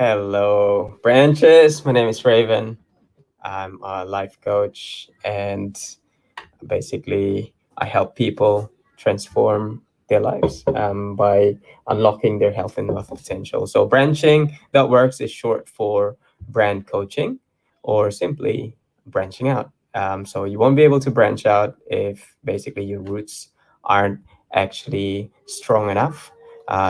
Hello, branches. My name is Raven. I'm a life coach, and basically, I help people transform their lives by unlocking their health and wealth potential. So, branching that works is short for brand coaching or simply branching out. So, you won't be able to branch out if basically your roots aren't actually strong enough.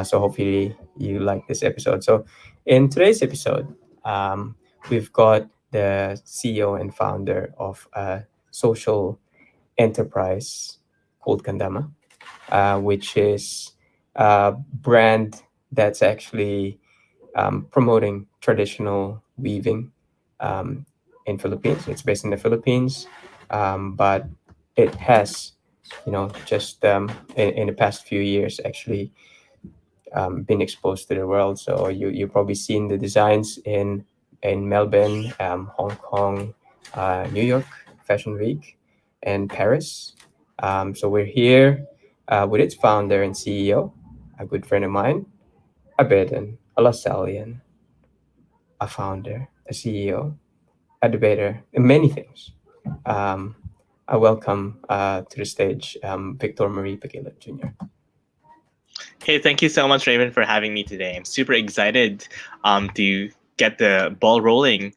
So, hopefully, you like this episode. So, in today's episode, um, we've got the CEO and founder of a social enterprise called Kandama, which is a brand that's actually promoting traditional weaving um, in Philippines. It's based in the Philippines, but it has, just in the past few years actually been exposed to the world. So you've probably seen the designs in Melbourne, Hong Kong, New York Fashion Week, and Paris. So we're here with its founder and CEO, a good friend of mine, a Bedouin, a Lasallian, a founder, a CEO, a debater, and many things. Um, I welcome to the stage Victor Marie Baguilat Jr. Hey, thank you so much, Raven, for having me today. I'm super excited to get the ball rolling.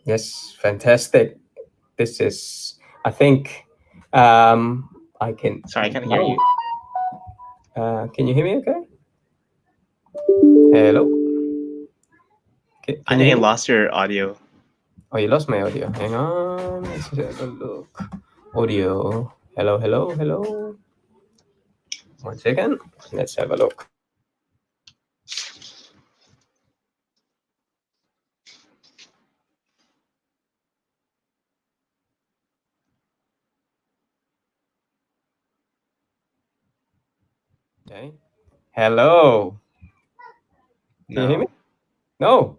Yes, fantastic. This is, I think, um, I can. Sorry, I can't hear you. Can you hear me? Okay. Hello. I Can you think I hear me? lost your audio. Oh, you lost my audio. Hang on. Let's have a look. Audio. Hello, hello, hello. 1 second. Let's have a look. Okay. Hello. Can you hear me? No.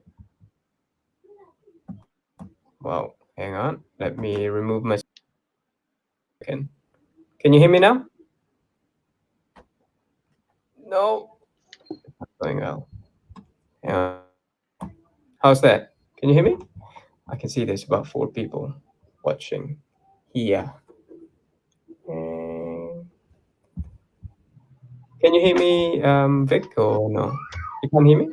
No. Wow. Hang on. Let me remove my second. Can you hear me now? No. Not going well. Hang on. How's that? Can you hear me? I can see there's about 4 people watching here. Mm, Can you hear me, Vic, or no? You can't hear me?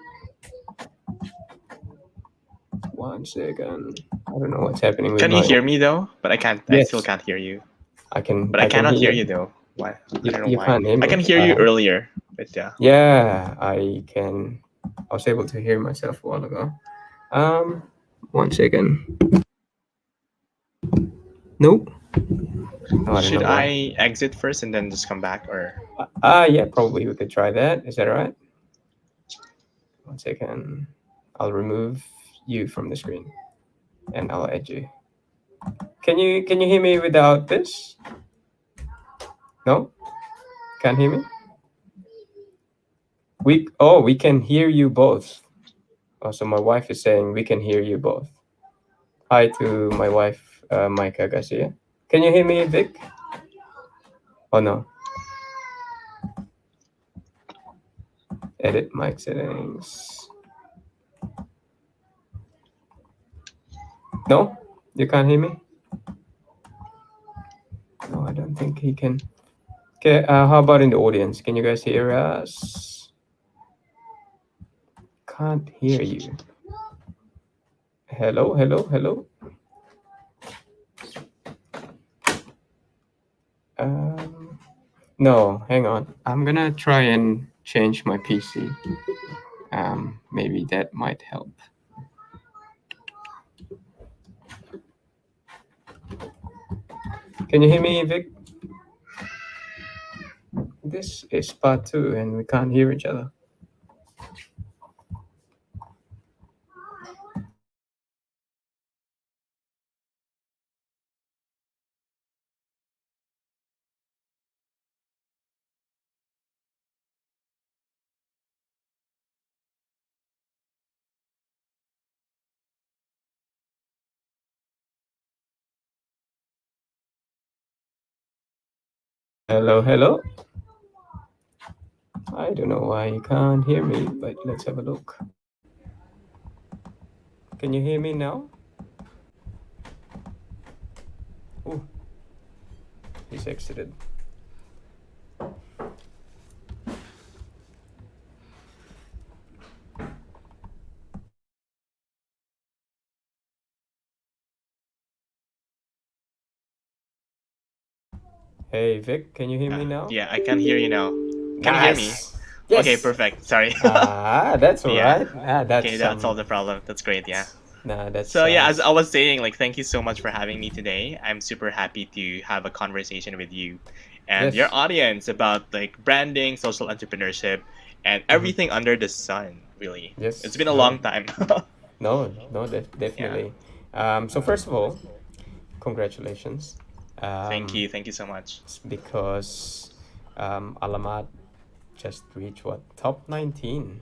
1 second. I don't know what's happening with Can you my. hear me though? But I can't. I still Yes, can't hear you. I can. But I I can cannot hear hear. you though. Why? I You. don't know You why. can't hear I me. can hear you earlier, but yeah. Yeah, I can. I was able to hear myself a while ago. Um, 1 second. Nope. No, I don't Should know why. I exit first and then just come back, or? Yeah, probably we could try that. Is that all right? 1 second. I'll remove you from the screen and I'll add you. Can you hear me without this? No? Can't hear me? We can hear you both. Oh, so my wife is saying we can hear you both. Hi to my wife, Micah Garcia. Can you hear me, Vic? Oh no. Edit mic settings. No? You can't hear me? No, I don't think he can. Okay, how about in the audience? Can you guys hear us? Can't hear you. Hello, hello, hello. No, hang on. I'm gonna try and change my PC. Maybe that might help. Can you hear me, Vic? This is part 2 and we can't hear each other. Hello, hello. I don't know why you can't hear me, but let's have a look. Can you hear me now? Oh, he's exited. Hey Vic, can you hear me now? Yeah, I can hear you now. Can you hear me? Nice. Okay, Yes. perfect. Sorry. That's all Yeah. right. That's Okay, that's all the problem. That's great. Yeah. nah, that's So yeah, as I was saying, like, thank you so much for having me today. I'm super happy to have a conversation with you and your yes. audience about like branding, social entrepreneurship, and Hmm. everything under the sun. Really, it's Yes. been a No. long time. No. Yeah. Definitely. So first of all, congratulations. Um, Thank you so much. because Alamat just reached what top 19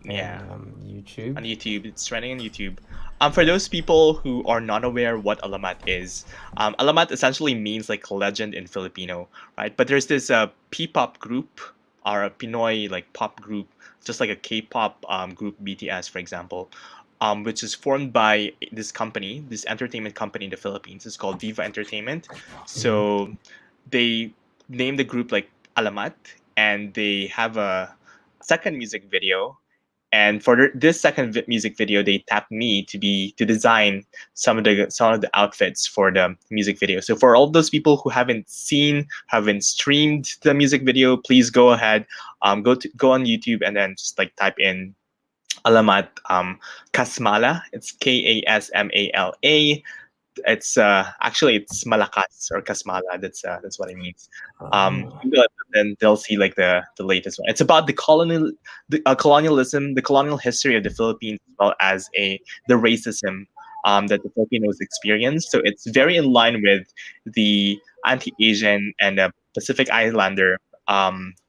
in Yeah. YouTube. On YouTube. It's trending on YouTube. For those people who are not aware what alamat is, alamat essentially means like legend in Filipino, right? But there's this P-pop group or a Pinoy like pop group, just like a K-pop group BTS, for example, which is formed by this company, this entertainment company in the Philippines. It's called Viva Entertainment. Hmm. So they named the group like Alamat, and they have a second music video, and for this second music video, they tapped me to design some of the outfits for the music video. So for all those people who haven't streamed the music video, please go ahead, go on YouTube and then just like type in alamat Kasmala. It's Kasmala. It's actually it's Malakas or Kasmala. That's what it means. Ah. Then they'll see like the latest one. It's about colonialism, the colonial history of the Philippines, as well as the racism that the Filipinos experienced. So it's very in line with the anti-Asian and Pacific Islander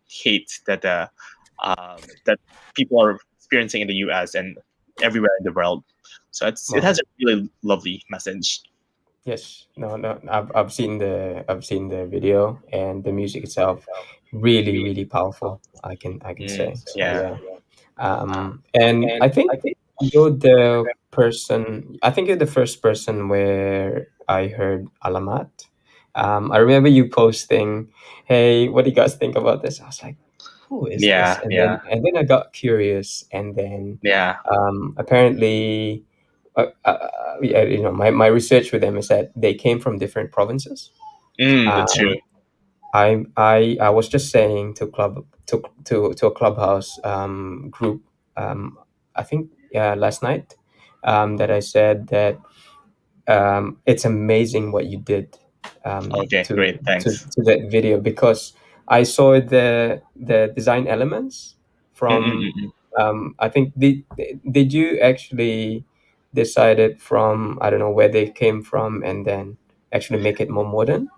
hate that people are experiencing in the U.S. and everywhere in the world. So it has Wow. a really lovely message. Yes. No. I've seen the video and the music itself. Really powerful. I can Mm, say. So yeah. yeah. And I think you're the person. I think you're the first person where I heard Alamat. I remember you posting, "Hey, what do you guys think about this?" I was like, "Who is this?" Yeah. And then I got curious, and then Yeah. apparently, yeah, my research with them is that they came from different provinces. That's true. I was just saying to a clubhouse group, I think last night, that I said that it's amazing what you did, Okay, to great. Thanks. that video, because I saw the design elements from, Mm-mm-mm. I think, did you actually decided from, I don't know, where they came from, and then actually make it more modern?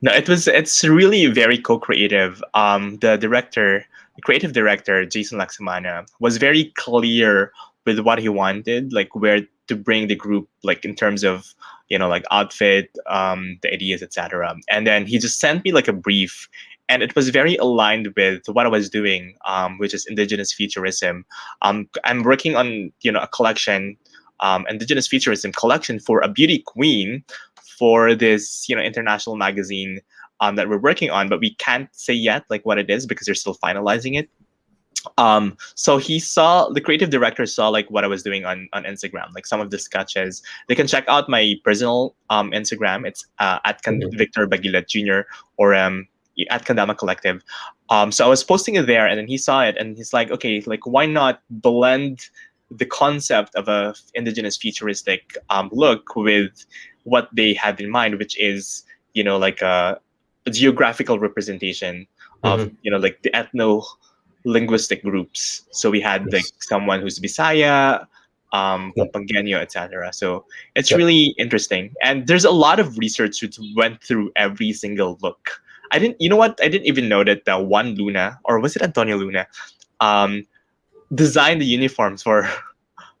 No, it's really very co-creative. The creative director, Jason Laksamana, was very clear with what he wanted, like where to bring the group, like in terms of like outfit, the ideas, etc. And then he just sent me like a brief, and it was very aligned with what I was doing, which is indigenous futurism. I'm working on a collection, indigenous futurism collection for a beauty queen for this international magazine that we're working on, but we can't say yet like what it is because they're still finalizing it. So the creative director saw like what I was doing on Instagram, like some of the sketches. They can check out my personal Instagram. It's at Mhm. Victor Baguilat Jr. or at Kandama Collective. So I was posting it there, and then he saw it, and he's like, okay, like why not blend the concept of a indigenous futuristic look with what they had in mind, which is like a geographical representation of Mhm. like the ethno linguistic groups. So we had like Yes. someone who's Bisaya, Yep. Pampangueño, etc. So it's Yep. really interesting, and there's a lot of research which went through every single look. I didn't, you know what? I didn't even know that Juan Luna, or was it Antonio Luna, um, designed the uniforms for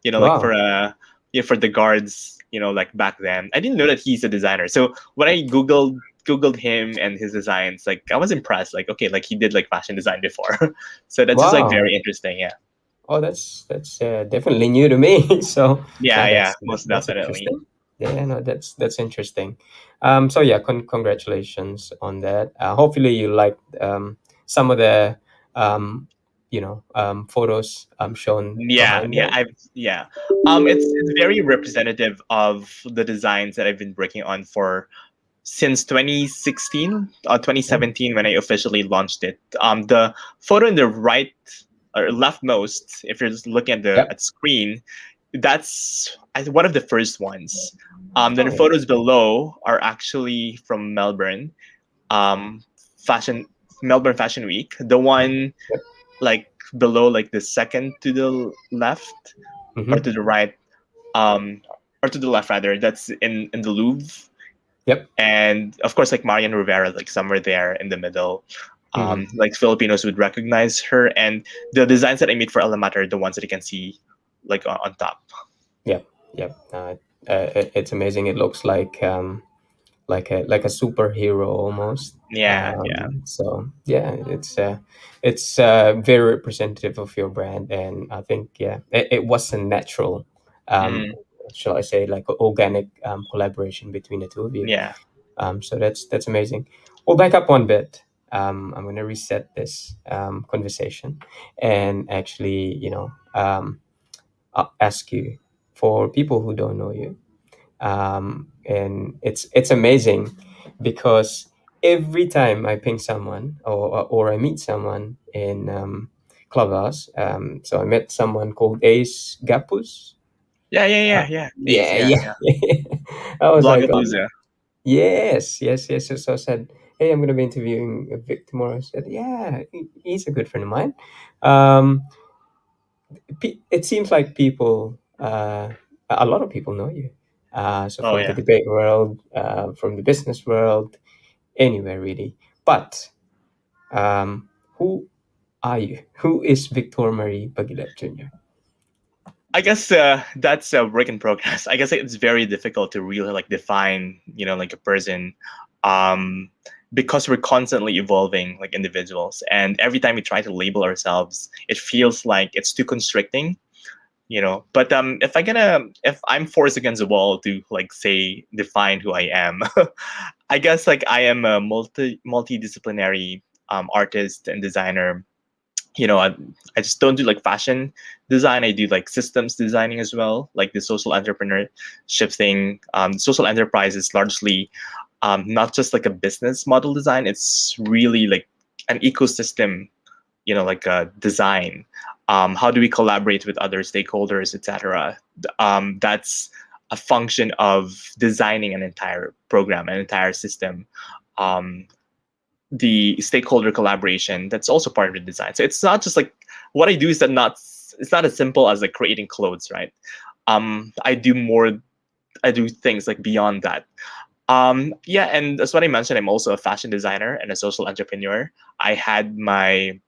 like Wow. for the guards, like back then. I didn't know that he's a designer. So when I googled him and his designs, like I was impressed. Like, okay, like he did like fashion design before. So that's just like Wow. very interesting. Yeah. Oh, that's definitely new to me. So Yeah, no, yeah, most that's definitely. interesting. Yeah, no, that's interesting. So yeah, congratulations on that. Hopefully you like some of the um, photos shown Yeah, behind yeah, there. yeah. It's very representative of the designs that I've been working on for since 2016 or Oh, 2017 when I officially launched it. The photo in the right or leftmost, if you're just looking yep. at the screen, that's one of the first ones. Then Oh the yeah. photos below are actually from um, fashion Melbourne Fashion Week. The one Yep. like below, like the second to the left or Mm-hmm. to the right, um, or to the left rather. That's in the Louvre, Yep. and of course, like Marian Rivera, like somewhere there in the middle. Mm-hmm. Like Filipinos would recognize her, and the designs that I made for Alamat are the ones that you can see, like on top. Yep. Yep. It's amazing. It looks like a superhero almost. Yeah, yeah. So yeah, it's very representative of your brand, and I think yeah, it was a natural, um, Mm, shall I say, like organic collaboration between the two of you. yeah. So that's amazing. We'll back up one bit. I'm going to reset this conversation and actually, ask you, for people who don't know you, and it's amazing because every time I ping someone or I meet someone in Clubhouse, so I met someone called Ace Gapus. Yeah, yeah, Uh, yeah, yeah. Ace, yeah, yeah, yeah. yeah. I was like, oh, Blogapalooza. yes, yes, yes. So I said, hey, I'm going to be interviewing Vic tomorrow. I said, yeah, he's a good friend of mine. Um, it seems like a lot of people know you. So Oh from the yeah. debate world, from the business world, anywhere really. But who are you? Who is Victor Marie Baguilat Jr.? I guess that's a work in progress. I guess it's very difficult to really like define, like a person, um, because we're constantly evolving like individuals, and every time we try to label ourselves, it feels like it's too constricting. But if I'm forced against the wall to like say define who I am, I guess like I am a multidisciplinary artist and designer. I just don't do like fashion design. I do like systems designing as well, like the social entrepreneurship thing. Social enterprise is largely not just like a business model design. It's really like an ecosystem, like a design. How do we collaborate with other stakeholders, etc. That's a function of designing an entire program, an entire system. Um, the stakeholder collaboration, that's also part of the design. So it's not just like what I do is that not it's not as simple as like creating clothes, right? I do things like beyond that. Yeah, and as what I mentioned, I'm also a fashion designer and a social entrepreneur. I had my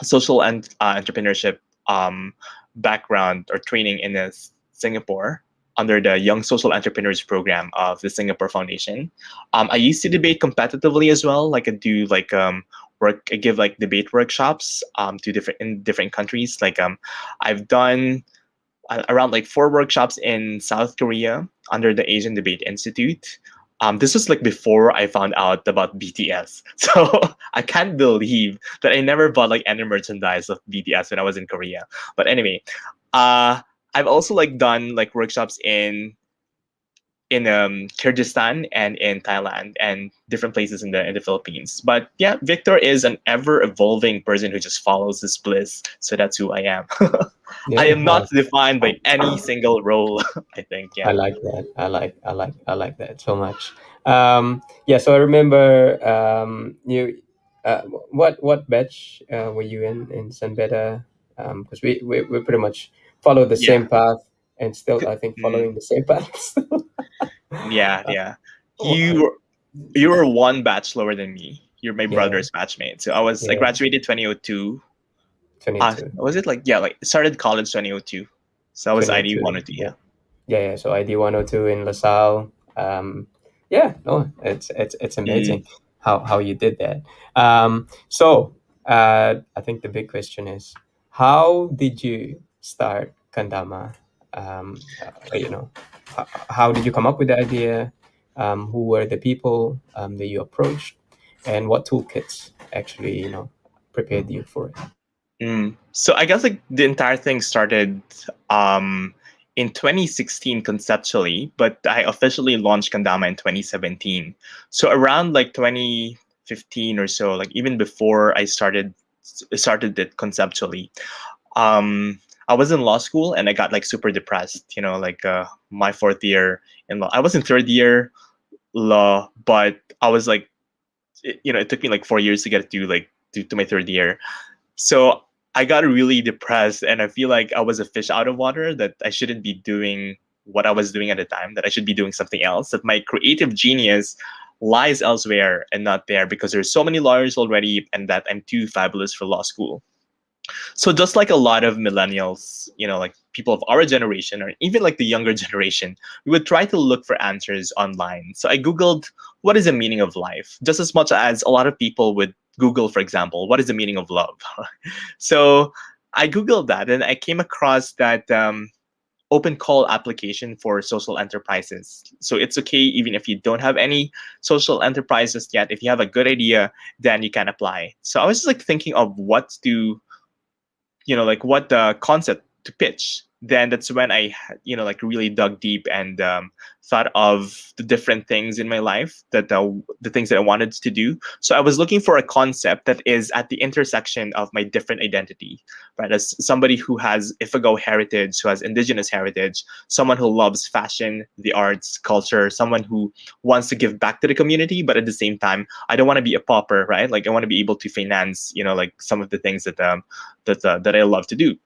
social and entrepreneurship um, background or training in Singapore under the Young Social Entrepreneurs Program of the Singapore Foundation. I used to debate competitively as well. Like I do like I give like debate workshops to different countries. Like I've done around like 4 workshops in South Korea under the Asian Debate Institute. This was like before I found out about BTS. So I can't believe that I never bought like any merchandise of BTS when I was in Korea. But anyway, uh, I've also like done like workshops in Kyrgyzstan and in Thailand and different places in the Philippines. But yeah, Victor is an ever evolving person who just follows his bliss. So that's who I am. I Yeah, am not defined by any single role. I think, I yeah. like that. I like that so much. Yeah, so I remember you. What batch were you in San Beda? Because we pretty much follow the Yeah. same path and still I think Mm, following the same path. yeah, yeah. Oh, You were one batch lower than me. You're my yeah, brother's batchmate. So I yeah, graduated 2002. 22, Was it like, yeah, like started college 2002. So I was ID 22. 102, Yeah, yeah. yeah, yeah. So ID 102 in LaSalle. Yeah, no, it's Mm. amazing how you did that. So I think the big question is, How did you start Kandama? You know, how did you come up with the idea? Who were the people that you approached, and what toolkits actually, prepared you for it? So I guess like the entire thing started um, in 2016 conceptually, but I officially launched Kandama in 2017. So around like 2015 or so, like even before I started it conceptually, I was in law school and I got like super depressed. Like my fourth year in law. I was in third year law, but I was like, it took me like 4 years to get to like to my third year. So I got really depressed and I feel like I was a fish out of water, that I shouldn't be doing what I was doing at the time, that I should be doing something else, that my creative genius lies elsewhere and not there because there's so many lawyers already and that I'm too fabulous for law school. So just like a lot of millennials, like people of our generation or even like the younger generation, we would try to look for answers online. So I Googled what is the meaning of life, just as much as a lot of people would Google, for example, what is the meaning of love. So I Googled that and I came across that open call application for social enterprises. So it's okay even if you don't have any social enterprises yet. If you have a good idea, then you can apply. So I was just like thinking of what to like what the concept to pitch. Then that's when I like really dug deep and thought of the different things in my life, that the things that I wanted to do. So I was looking for a concept that is at the intersection of my different identity, right? As somebody who has Ifago heritage, who has indigenous heritage, someone who loves fashion, the arts, culture, someone who wants to give back to the community, but at the same time I don't want to be a pauper, right? Like I want to be able to finance like some of the things that I love to do.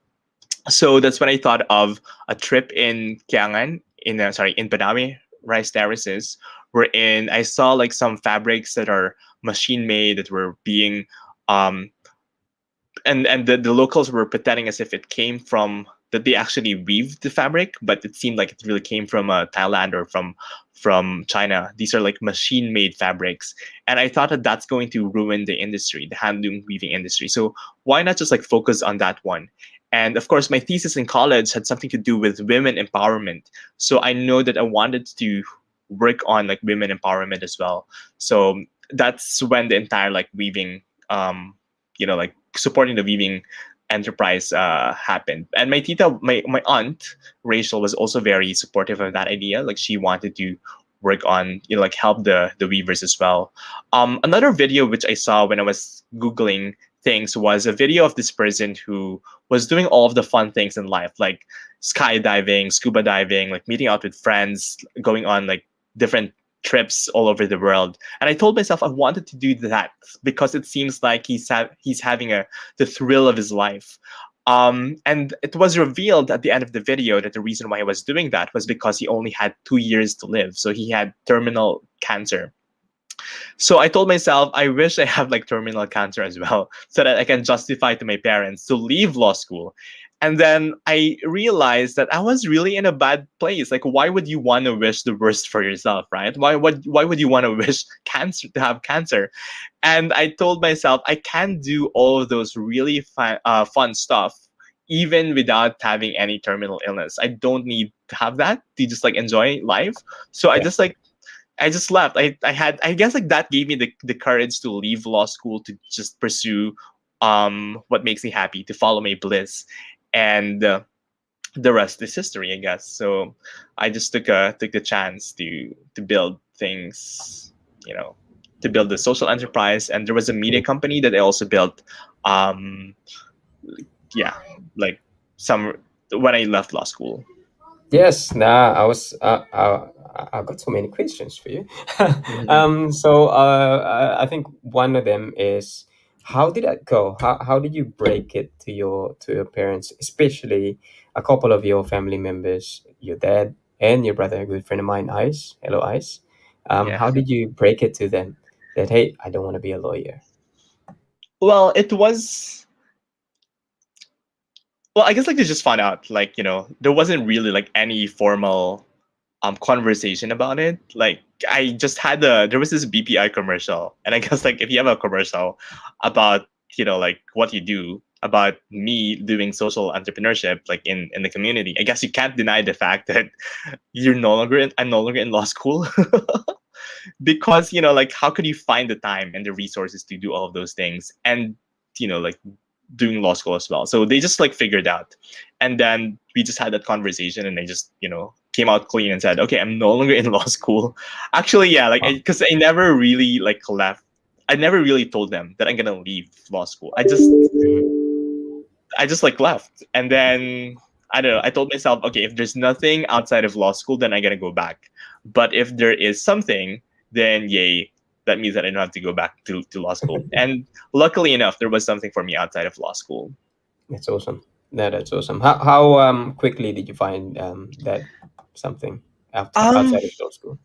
So that's when I thought of a trip in Kiangan, in Banawe rice terraces, wherein I saw like some fabrics that are machine made, that were being um, and the locals were pretending as if it came from, that they actually weaved the fabric, but it seemed like it really came from Thailand or from China. These are like machine made fabrics, and I thought that that's going to ruin the industry, the handloom weaving industry. So why not just like focus on that one? And of course, my thesis in college had something to do with women empowerment. So I know that I wanted to work on like women empowerment as well. So that's when the entire like weaving like supporting the weaving enterprise happened. And my aunt Rachel was also very supportive of that idea. Like she wanted to work on like help the weavers as well. Another video which I saw when I was googling things was a video of this person who was doing all of the fun things in life, like skydiving, scuba diving, like meeting out with friends, going on like different trips all over the world. And I told myself I wanted to do that because it seems like he's having the thrill of his life. And it was revealed at the end of the video that the reason why he was doing that was because he only had 2 years to live. So he had terminal cancer. So I told myself, I wish I have like terminal cancer as well, so that I can justify to my parents to leave law school. And then I realized that I was really in a bad place. Like, why would you want to wish the worst for yourself, right? Why would you want to wish cancer to have cancer? And I told myself I can do all of those really fun stuff even without having any terminal illness. I don't need to have that to just like enjoy life. So Yeah. I just left. I guess like that gave me the courage to leave law school, to just pursue what makes me happy, to follow my bliss, and the rest is history, I guess. So I just took the chance to build things, to build the social enterprise, and there was a media company that I also built. Um, yeah, like some when I left law school. Yes, nah, I got so many questions for you. Mhm. I think one of them is, how did that go? How did you break it to your parents, especially a couple of your family members, your dad and your brother, a good friend of mine, Ice. Hello, Ice. Yeah. How did you break it to them that, hey, I don't want to be a lawyer? Well, it was. Well, I guess like they just found out, like, there wasn't really like any formal conversation about it. Like I just had there was this BPI commercial, and I guess like if you have a commercial about like what you do, about me doing social entrepreneurship like in the community. I guess you can't deny the fact that I'm no longer in law school. Because like how could you find the time and the resources to do all of those things, and like doing law school as well. So they just like figured out, and then we just had that conversation, and I just came out clean and said, okay, I'm no longer in law school. Actually, yeah, like Oh, because I never really like left. I never really told them that I'm gonna leave law school. mhm. I just like left, and then I don't know. I told myself, okay, if there's nothing outside of law school, then I'm gonna go back. But if there is something, then yay, that means that I don't have to go back to law school. And luckily enough, there was something for me outside of law school. That's awesome. That's awesome. How quickly did you find that something Um, outside of law school?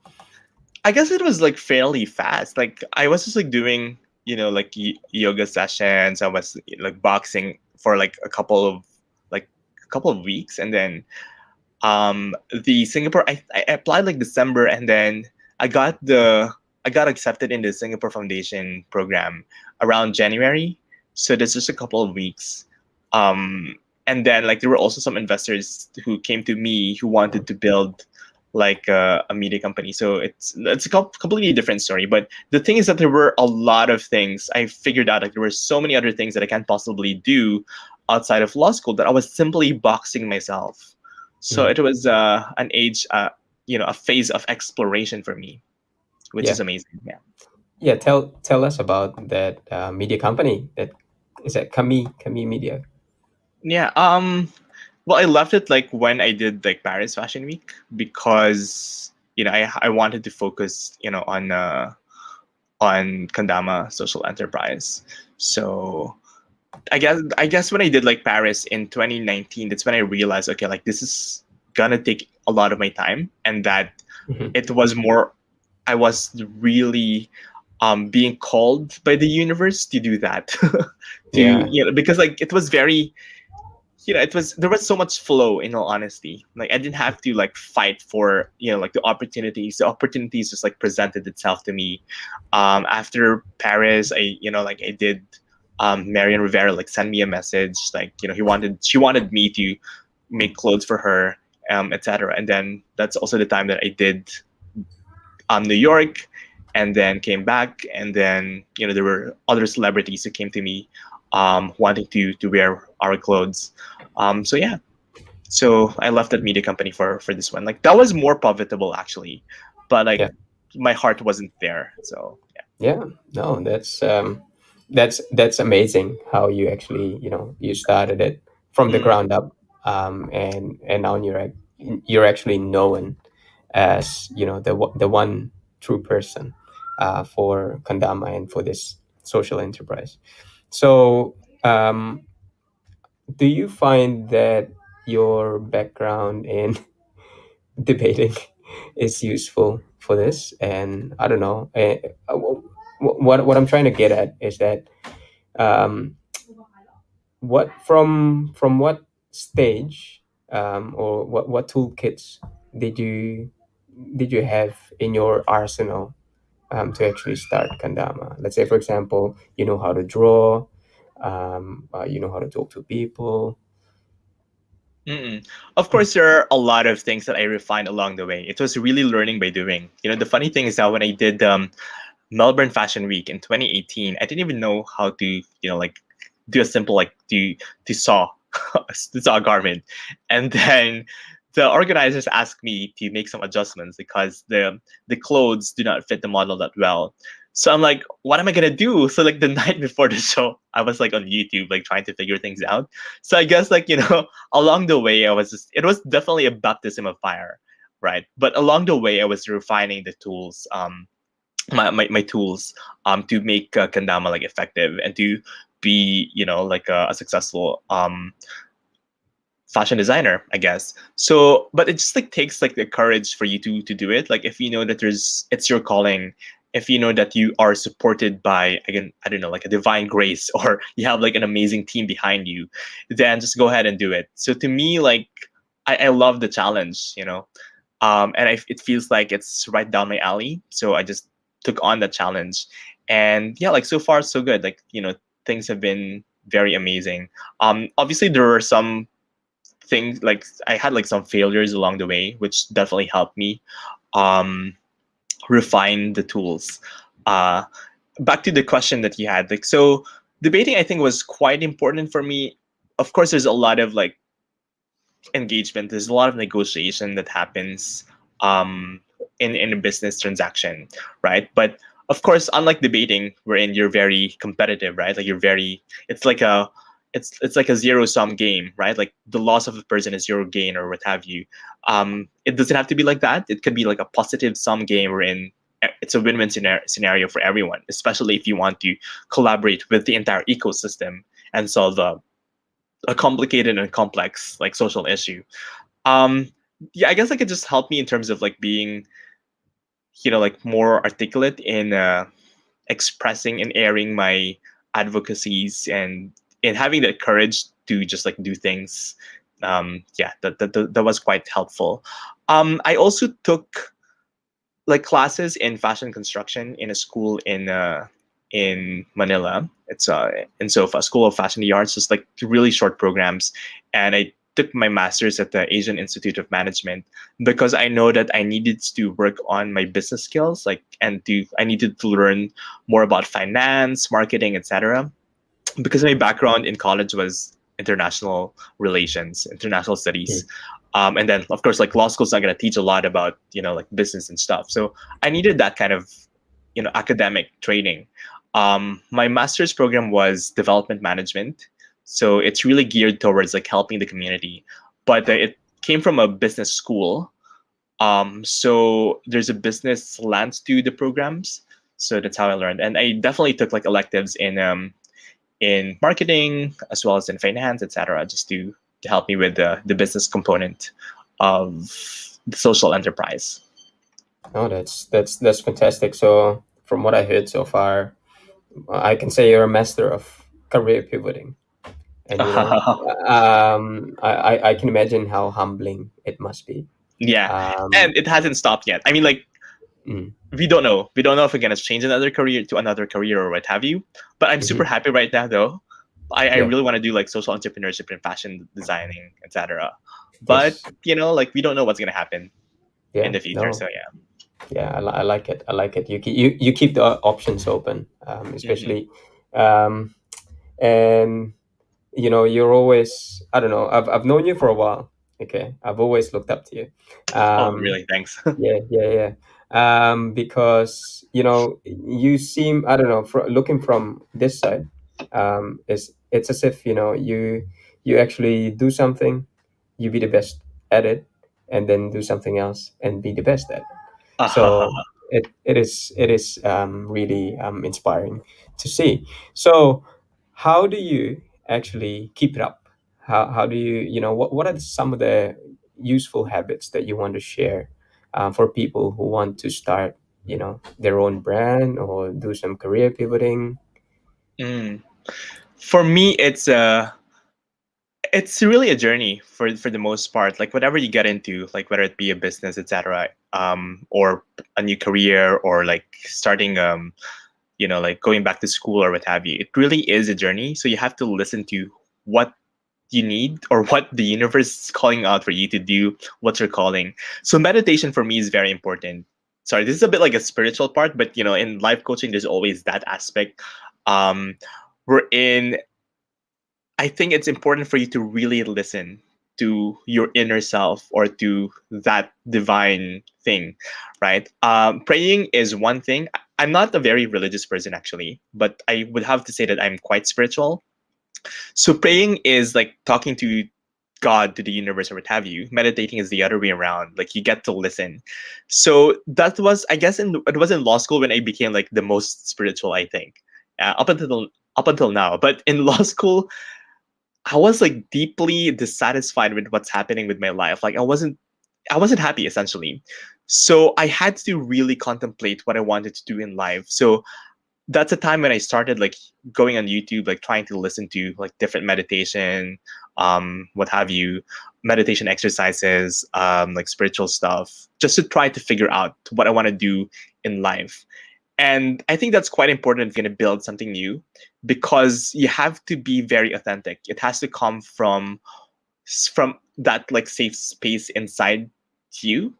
I guess it was like fairly fast. Like I was just like doing, like yoga sessions. I was like boxing for like a couple of weeks, and then the Singapore I applied like December, and then I got the I got accepted in the Singapore Foundation program around January. So that's just a couple of weeks. Um and then like there were also some investors who came to me who wanted to build like a media company. So it's a completely different story. But the thing is that there were a lot of things I figured out. Like there were so many other things that I can't possibly do outside of law school that I was simply boxing myself. So Mhm. it was an age, a phase of exploration for me, which is Yeah, amazing. Yeah. yeah. Tell us about that media company. That is that Kami Media. Yeah. Well, I left it like when I did like Paris Fashion Week because I wanted to focus on Kandama social enterprise. So I guess when I did like Paris in 2019, that's when I realized, okay, like this is gonna take a lot of my time, and that Hmm. it was more I was really being called by the universe to do that. To Yeah, because like it was very it was there was so much flow, in all honesty. Like I didn't have to like fight for like the opportunities just like presented itself to me. After Paris, I did Marian Rivera like send me a message, like she wanted me to make clothes for her, etc. And then that's also the time that I did New York, and then came back, and then there were other celebrities who came to me, wanting to wear our clothes. So yeah, so I left that media company for this one. Like that was more profitable actually, but like yeah, my heart wasn't there. So yeah. No, that's amazing how you actually you started it from yeah. the Mm. ground up, and now you're actually known as the one true person for Kandama and for this social enterprise. So, do you find that your background in debating is useful for this? And I don't know. What I'm trying to get at is that um, what from what stage or what toolkits did you did you have in your arsenal to actually start Kandama? Let's say, for example, you know how to draw, you know how to talk to people. Mm-mm. Of course, there are a lot of things that I refined along the way. It was really learning by doing. The funny thing is that when I did Melbourne Fashion Week in 2018, I didn't even know how to, like do a simple like to sew to sew a garment, and then the organizers asked me to make some adjustments because the clothes do not fit the model that well. So I'm like, what am I gonna do? So like the night before the show, I was like on YouTube, like trying to figure things out. So I guess like along the way, it was definitely a baptism of fire, right? But along the way, I was refining the tools, my tools to make Kandama like effective and to be like a successful fashion designer, I guess. So but it just like takes like the courage for you to do it. Like if you know that it's your calling, if you know that you are supported by, again, I don't know, like a divine grace, or you have like an amazing team behind you, then just go ahead and do it. So to me, like I love the challenge, and it feels like it's right down my alley. So I just took on the challenge, and yeah, like so far so good. Like things have been very amazing. Obviously there were some things, like I had like some failures along the way, which definitely helped me um, refine the tools. Uh, Back to the question that you had, like, so debating I think was quite important for me. Of course, there's a lot of like engagement. There's a lot of negotiation that happens um, in a business transaction, right? But of course, unlike debating, wherein you're very competitive, right? Like you're very, it's like a, it's like a zero sum game, right? Like the loss of a person is your gain or what have you. It doesn't have to be like that. It could be like a positive sum game wherein it's a win-win scenario for everyone, especially if you want to collaborate with the entire ecosystem and solve a complicated and complex like social issue. Um, yeah, I guess like it just helped me in terms of like being, like more articulate in expressing and airing my advocacies and in having the courage to just like do things. Yeah, that was quite helpful. I also took like classes in fashion construction in a school in Manila. It's in SOFA, School of Fashion and the Arts, just like really short programs. And I took my master's at the Asian Institute of Management because I know that I needed to work on my business skills, like I needed to learn more about finance, marketing, etc. Because my background in college was international relations, international studies. And then of course like law school's not going to teach a lot about like business and stuff, so I needed that kind of academic training. My master's program was development management, so it's really geared towards like helping the community, but it came from a business school. So there's a business slant to the programs, so that's how I learned. And I definitely took like electives in marketing as well as in finance, etc., just to help me with the business component of the social enterprise. Oh, that's fantastic. So from what I heard so far, I can say you're a master of career pivoting, and I can imagine how humbling it must be. Yeah, and Um, it hasn't stopped yet. I mean, like mm, we don't know if we're gonna change another career to another career or what have you. But I'm super mhm. happy right now, though. I Yeah. really want to do like social entrepreneurship and fashion designing, etc. But Yes. like we don't know what's gonna happen in Yeah. the future. No. So yeah. Yeah. I like it. I like it. You keep the options open, Hmm. especially, um, and you're always, I don't know, I've known you for a while. Okay, I've always looked up to you. Oh, um really? Thanks. yeah. Because you seem, I don't know, looking from this side, it's as if you actually do something, you be the best at it, and then do something else and be the best at it. So it is really inspiring to see. So how do you actually keep it up? How do what are some of the useful habits that you want to share for people who want to start their own brand or do some career pivoting? Mm. For me, it's really a journey for the most part. Like whatever you get into, like whether it be a business, etc., or a new career, or like starting like going back to school or what have you, it really is a journey. So you have to listen to what you need or what the universe is calling out for you to do, what you're calling. So meditation for me is very important. Sorry, this is a bit like a spiritual part, but in life coaching there's always that aspect. um we're in I think it's important for you to really listen to your inner self or to that divine thing, right? Praying is one thing. I'm not a very religious person actually, but I would have to say that I'm quite spiritual. So praying is like talking to God, to the universe, or what have you. Meditating is the other way around. Like you get to listen. So that was, I guess, it was in law school when I became like the most spiritual. I think up until now. But in law school, I was like deeply dissatisfied with what's happening with my life. Like I wasn't happy essentially. So I had to really contemplate what I wanted to do in life. So that's a time when I started like going on YouTube, like trying to listen to like different meditation, what have you, meditation exercises, like spiritual stuff, just to try to figure out what I want to do in life. And I think that's quite important if you're going to build something new, because you have to be very authentic. It has to come from that like safe space inside you,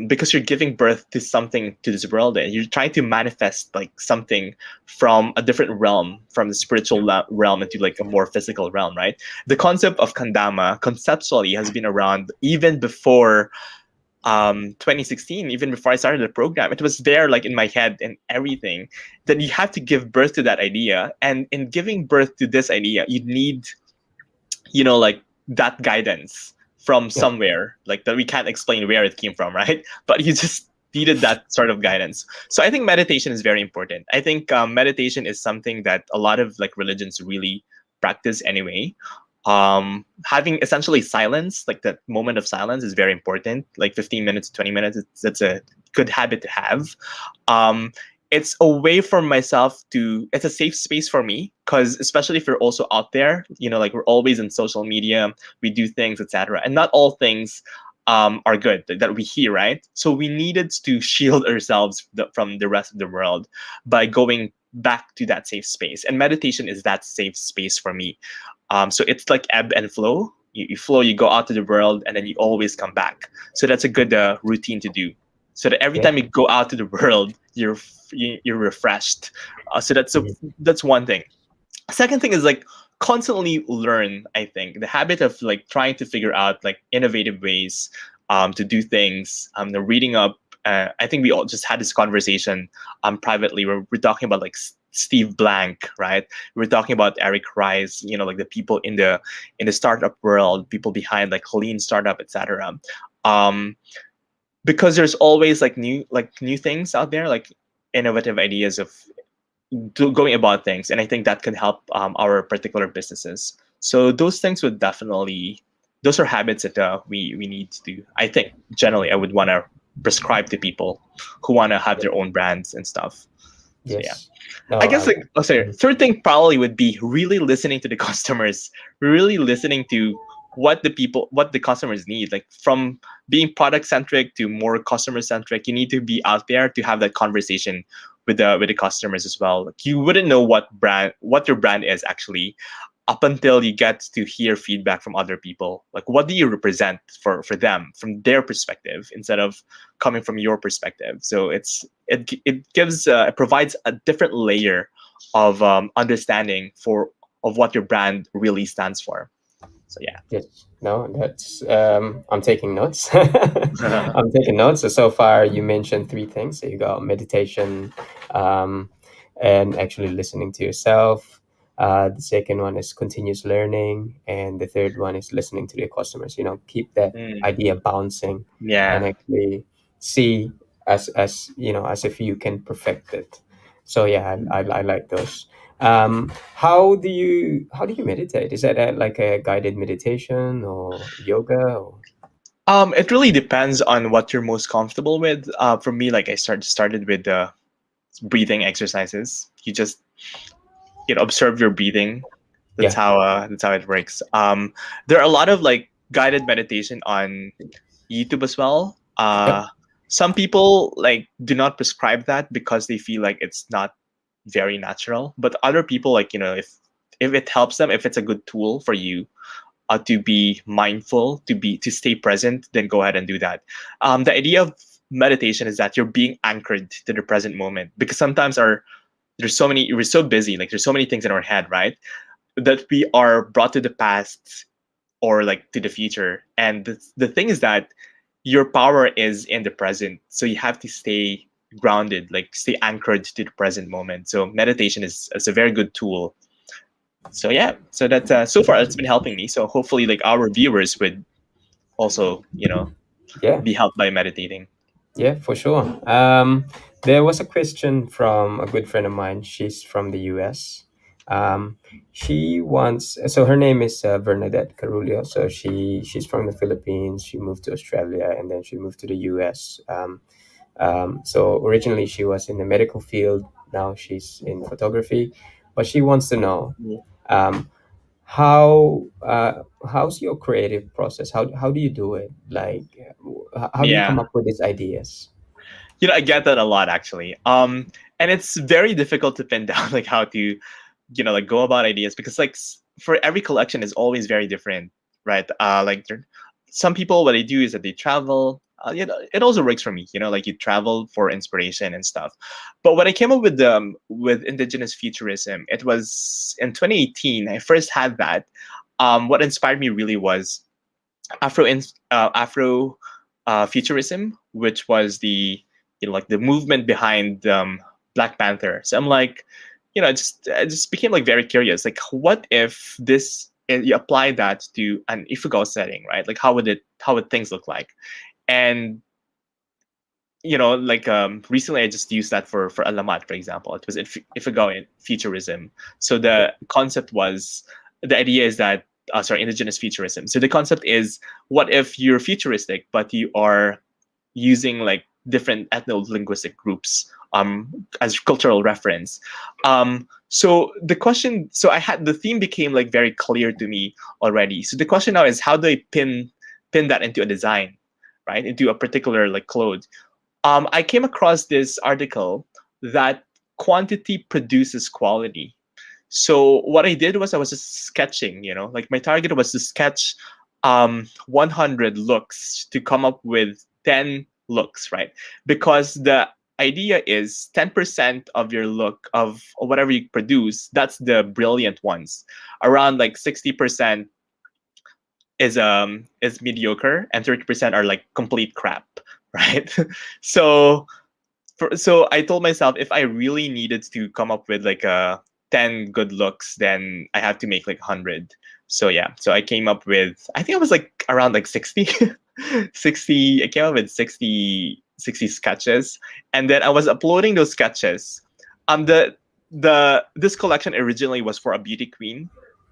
because you're giving birth to something to this world, and you're trying to manifest like something from a different realm, from the spiritual realm into like a more physical realm, right? The concept of Kandama conceptually has been around even before 2016, even before I started the program. It was there like in my head and everything. Then you have to give birth to that idea, and in giving birth to this idea you need, like that guidance from Yeah. somewhere, like that we can't explain where it came from, right? But you just needed that sort of guidance. So I think meditation is very important. I think meditation is something that a lot of like religions really practice anyway. Having essentially silence, like that moment of silence, is very important, like 15 minutes, 20 minutes. That's a good habit to have. um, it's a way for myself to, it's a safe space for me, because especially if you're also out there, like we're always in social media, we do things, etc., and not all things are good that we hear, right? So we needed to shield ourselves from the rest of the world by going back to that safe space, and meditation is that safe space for me. So it's like ebb and flow. You flow, you go out to the world, and then you always come back. So that's a good routine to do, so that every Yeah. time you go out to the world, you're refreshed. Mhm. That's one thing. Second thing is like constantly learn. I think the habit of like trying to figure out like innovative ways to do things. The reading up. I think we all just had this conversation privately where we're talking about like Steve Blank, right? We're talking about Eric Rice, like the people in the startup world, people behind like lean startup, etc. Um, because there's always like new things out there, like innovative ideas of going about things, and I think that can help our particular businesses. So those things would definitely, those are habits that we need to do. I think generally I would want to prescribe to people who want to have Yeah. their own brands and stuff. So yeah. Yes. I No. guess like, oh, sorry. Mhm. Third thing probably would be really listening to the customers, really listening to what the customers need. Like from being product centric to more customer centric, you need to be out there to have that conversation with the customers as well. Like you wouldn't know what your brand is actually up until you get to hear feedback from other people. Like what do you represent for them from their perspective instead of coming from your perspective. So it provides a different layer of understanding of what your brand really stands for. So yeah. Yes. No, that's I'm taking notes. I'm taking notes. So far you mentioned three things. So you got meditation, um, and actually listening to yourself. The second one is continuous learning, and the third one is listening to your customers. Keep that Mm, idea bouncing, and yeah. actually see as if you can perfect it. So yeah, I like those. How do you meditate? Is that like a guided meditation or yoga? Or It really depends on what you're most comfortable with. For me, like I started with breathing exercises. You just observe your breathing. That's yeah, how it works. There are a lot of like guided meditation on YouTube as well. yep, Some people like do not prescribe that because they feel like it's not very natural. But other people, like if it helps them, if it's a good tool for you to be mindful, to stay present, then go ahead and do that. The idea of meditation is that you're being anchored to the present moment, because sometimes we're so busy, like there's so many things in our head, right? That we are brought to the past or like to the future. And the thing is that your power is in the present. So you have to stay grounded, like stay anchored to the present moment. So meditation is a very good tool. So yeah, so that so far it's been helping me. So hopefully like our viewers would also, yeah, be helped by meditating. yeah, for sure. There was a question from a good friend of mine. She's from the U.S. She wants, so her name is Bernadette Carulio. So she's from the Philippines. She moved to Australia and then she moved to the U.S. So originally she was in the medical field. Now she's in photography, but she wants to know, um, how's your creative process? How do you do it? Like, how do you come Yeah. up with these ideas? I get that a lot actually. And it's very difficult to pin down like how to, like go about ideas because like for every collection is always very different, right? Like some people what they do is that they travel. It also works for me. Like you travel for inspiration and stuff. But when I came up with indigenous futurism, it was in 2018. I first had that. What inspired me really was Afro futurism, which was the like the movement behind Black Panther. So I'm like, I just became like very curious. Like, what if this you apply that to an Ifugo setting, right? Like, how would things look like? And like recently I just used that for Alamat, for example. It was Ifugo in futurism. So Yeah. the idea is that sorry, indigenous futurism. So the concept is, what if you're futuristic but you are using like different ethno-linguistic groups as cultural reference. So I had the theme became like very clear to me already. So the question now is, how do I pin that into a design, right? Into a particular like clothes. I came across this article that quantity produces quality. So what I did was I was just sketching, like my target was to sketch 100 looks to come up with 10 looks, right? Because the idea is 10% of your look of whatever you produce, that's the brilliant ones. Around like 60% is mediocre and 30% are like complete crap, right? so so I told myself if I really needed to come up with like a 10 good looks, then I have to make like 100. So yeah, so I came up with, I think it was like around like 60, 60. I came up with 60 sketches, and then I was uploading those sketches. This collection originally was for a beauty queen.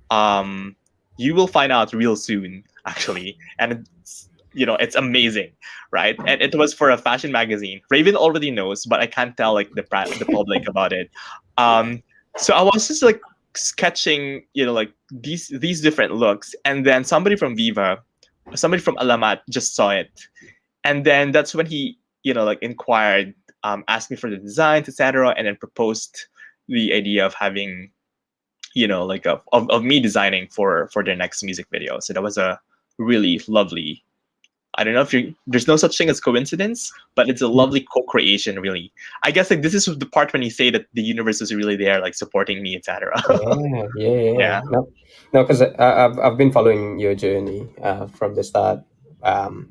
Um, you will find out real soon, actually, and it's amazing, right? And it was for a fashion magazine. Raven already knows, but I can't tell like the public about it. Um, so I was just like sketching, like these different looks, and then somebody from Alamat just saw it, and then that's when he, like inquired, asked me for the designs, etc., and then proposed the idea of having, like of me designing for their next music video. So that was a really lovely. I don't know if there's no such thing as coincidence, but it's a lovely co-creation, really. I guess like this is the part when you say that the universe is really there, like supporting me, etc. Yeah, yeah, yeah. Yeah. No, no, because I've been following your journey from the start,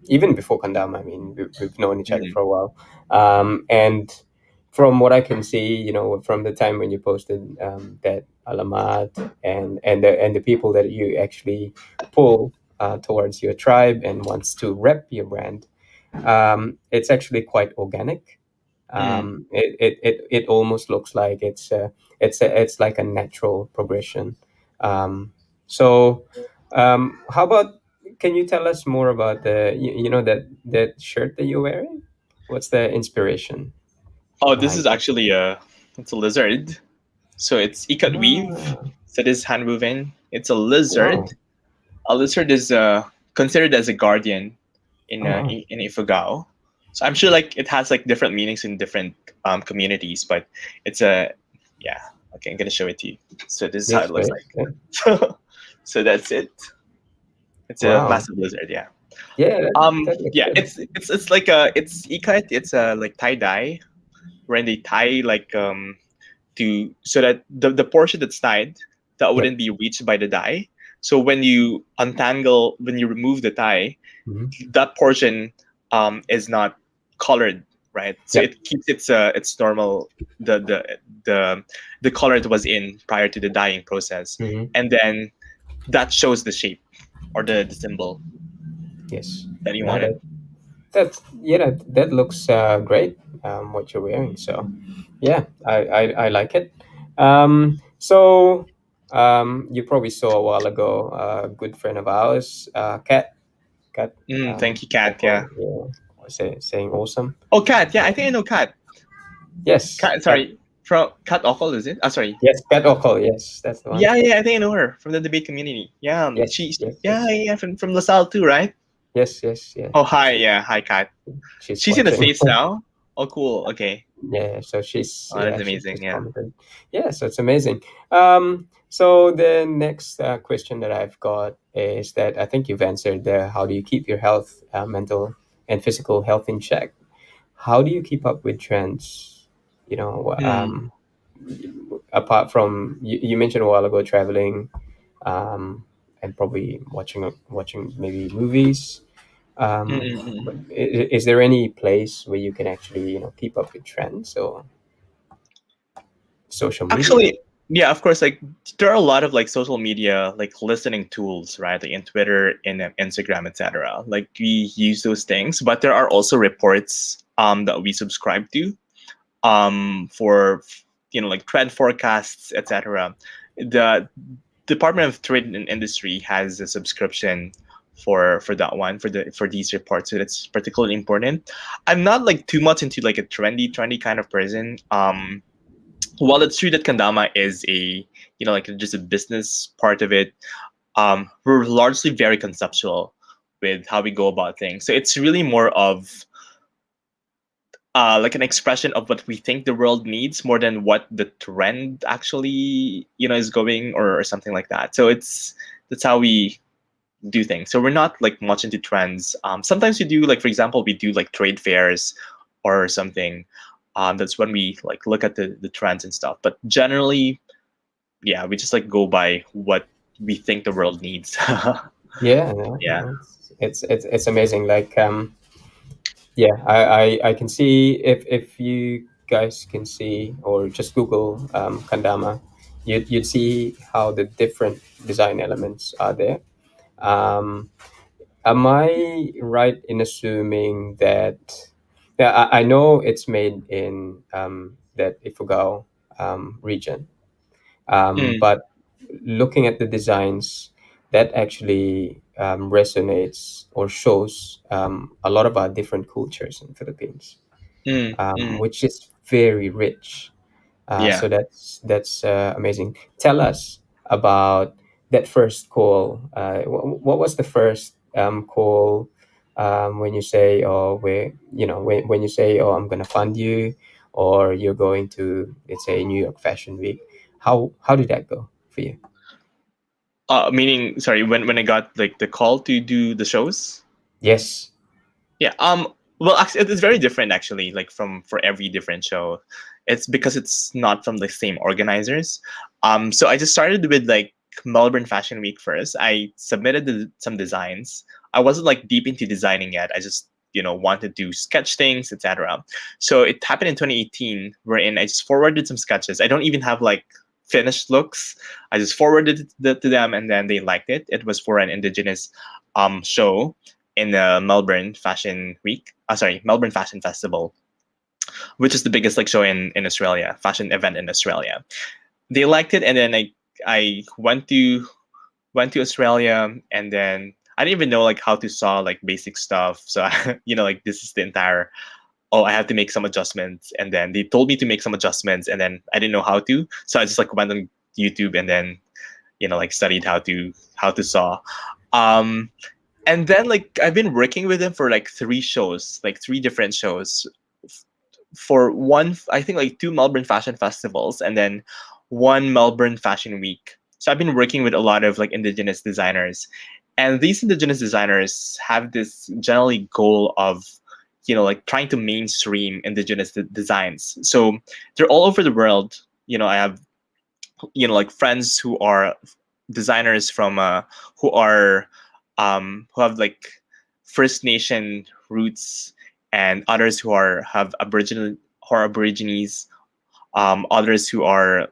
even before Kandama. I mean, we've known each other Mhm. for a while, and from what I can see, from the time when you posted that alamat and the people that you actually pull towards your tribe and wants to rep your brand, it's actually quite organic. Mm. It almost looks like it's like a natural progression. So, how about, can you tell us more about that shirt that you're wearing? What's the inspiration Oh, this behind is it? actually it's a lizard. So it's ikat weave. Ah, So this hand woven. It's a lizard. wow. A lizard is considered as a guardian in Oh, wow. in Ifugao. So I'm sure like it has like different meanings in different communities, but it's a yeah. Okay, I'm gonna show it to you. So this is how Yes, it looks please. like. Yeah. So that's it. It's a Wow. massive lizard, yeah. Yeah, that looks Yeah, good. it's like a it's ikat. It's a like tie dye when they tie like to so that the portion that's tied that Yep. wouldn't be reached by the dye. So when you remove the dye, Hmm. that portion is not colored, right? So Yep. it keeps its normal the the the the color it was in prior to the dyeing process, Hmm. and then that shows the shape or the symbol Yes. that you No, wanted. that looks great. What you're wearing. So, yeah, I like it. So, you probably saw a while ago a good friend of ours, Kat, Thank you, Kat. Yeah. Oko, yeah, saying awesome. Oh, Kat. Yeah, I think I know Kat. Yes, Kat. Kat. Sorry, from Kat Okol, is it? Ah, sorry. Yes, Kat Oko. Yes, that's the one. Yeah, yeah, I think I know her from the debate community. Yeah, Yes, yes, yeah, yes, yeah, from LaSalle too, right? yes, yes, yeah. Oh, hi, yeah, hi, Kat. She's She's in the watching. States now. Oh, cool. Okay. Yeah, so she's Oh, that's she's amazing. just Yeah. commented. Yeah, so it's amazing. So the next question that I've got is that I think you've answered the how do you keep your health, mental and physical health in check? How do you keep up with trends? You know, Mm. apart from you mentioned a while ago traveling, and probably watching maybe movies. But Mm-mm-mm. is there any place where you can actually keep up with trends or social media? Actually, yeah, of course. Like there are a lot of like social media like listening tools, right? Like in Twitter, in Instagram, etc. Like we use those things, but there are also reports that we subscribe to for like trend forecasts, etc. The Department of Trade and Industry has a subscription for that one for these reports, so that's particularly important. I'm not like too much into like a trendy kind of person. While it's true that Kandama is a like just a business part of it, we're largely very conceptual with how we go about things. So it's really more of like an expression of what we think the world needs more than what the trend actually is going, or something like that. So that's how we do things. So we're not like much into trends. Sometimes we do, like for example, we do like trade fairs or something. That's when we like look at the trends and stuff. But generally, yeah, we just like go by what we think the world needs. Yeah, no, Yeah. no, it's amazing. Like, yeah, I can see if you guys can see or just Google Kandama, you'd see how the different design elements are there. Um, am I right in assuming that? Yeah, I know it's made in that Ifugao region, Mm, but looking at the designs, that actually resonates or shows a lot of our different cultures in Philippines, mm. which is very rich. Yeah. So that's amazing. Tell us about that first call. What was the first call when you say, "Oh, when you say, oh, I'm gonna fund you," or you're going to, let's say, New York Fashion Week? How did that go for you? Meaning, sorry, when I got like the call to do the shows. Yes. Yeah. Well, actually, it's very different actually. Like from for every different show, it's because it's not from the same organizers. So I just started with like Melbourne Fashion Week first. I submitted some designs. I wasn't like deep into designing yet. I just wanted to sketch things, etc. So it happened in 2018, wherein I just forwarded some sketches. I don't even have like finished looks. I just forwarded it to them, and then they liked it. It was for an indigenous show in the Melbourne Fashion Week. Sorry, Melbourne Fashion Festival, which is the biggest like show in Australia, fashion event in Australia. They liked it, and then I went to Australia, and then I didn't even know like how to saw like basic stuff. So like this is the entire. Oh, I have to make some adjustments, and then they told me to make some adjustments, and then I didn't know how to, so I just like went on YouTube and then like studied how to saw. Um, and then like I've been working with him for like three shows, like three different shows, for one, I think like two Melbourne Fashion Festivals, and then one Melbourne Fashion Week. So I've been working with a lot of like indigenous designers, and these indigenous designers have this generally goal of like trying to mainstream indigenous designs. So they're all over the world. I have like friends who are designers from who have like First Nation roots, and others who have Aboriginal who are Aborigines, others who are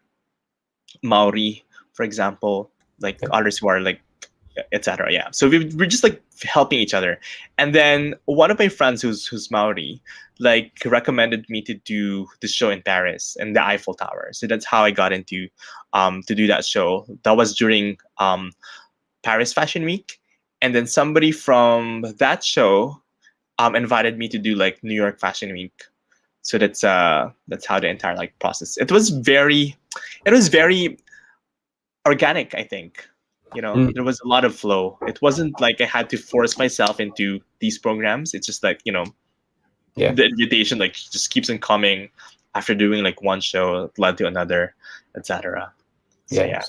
Maori, for example, like Yep. others who are like etc. Yeah, so we're just like helping each other. And then one of my friends who's Maori like recommended me to do the show in Paris and the Eiffel Tower. So that's how I got into to do that show. That was during Paris Fashion Week, and then somebody from that show invited me to do like New York Fashion Week. So that's how the entire like process. It was very organic, I think. There Mm. was a lot of flow. It wasn't like I had to force myself into these programs. It's just like Yeah, the invitation like just keeps on coming after doing like one show led to another, etc. So yeah.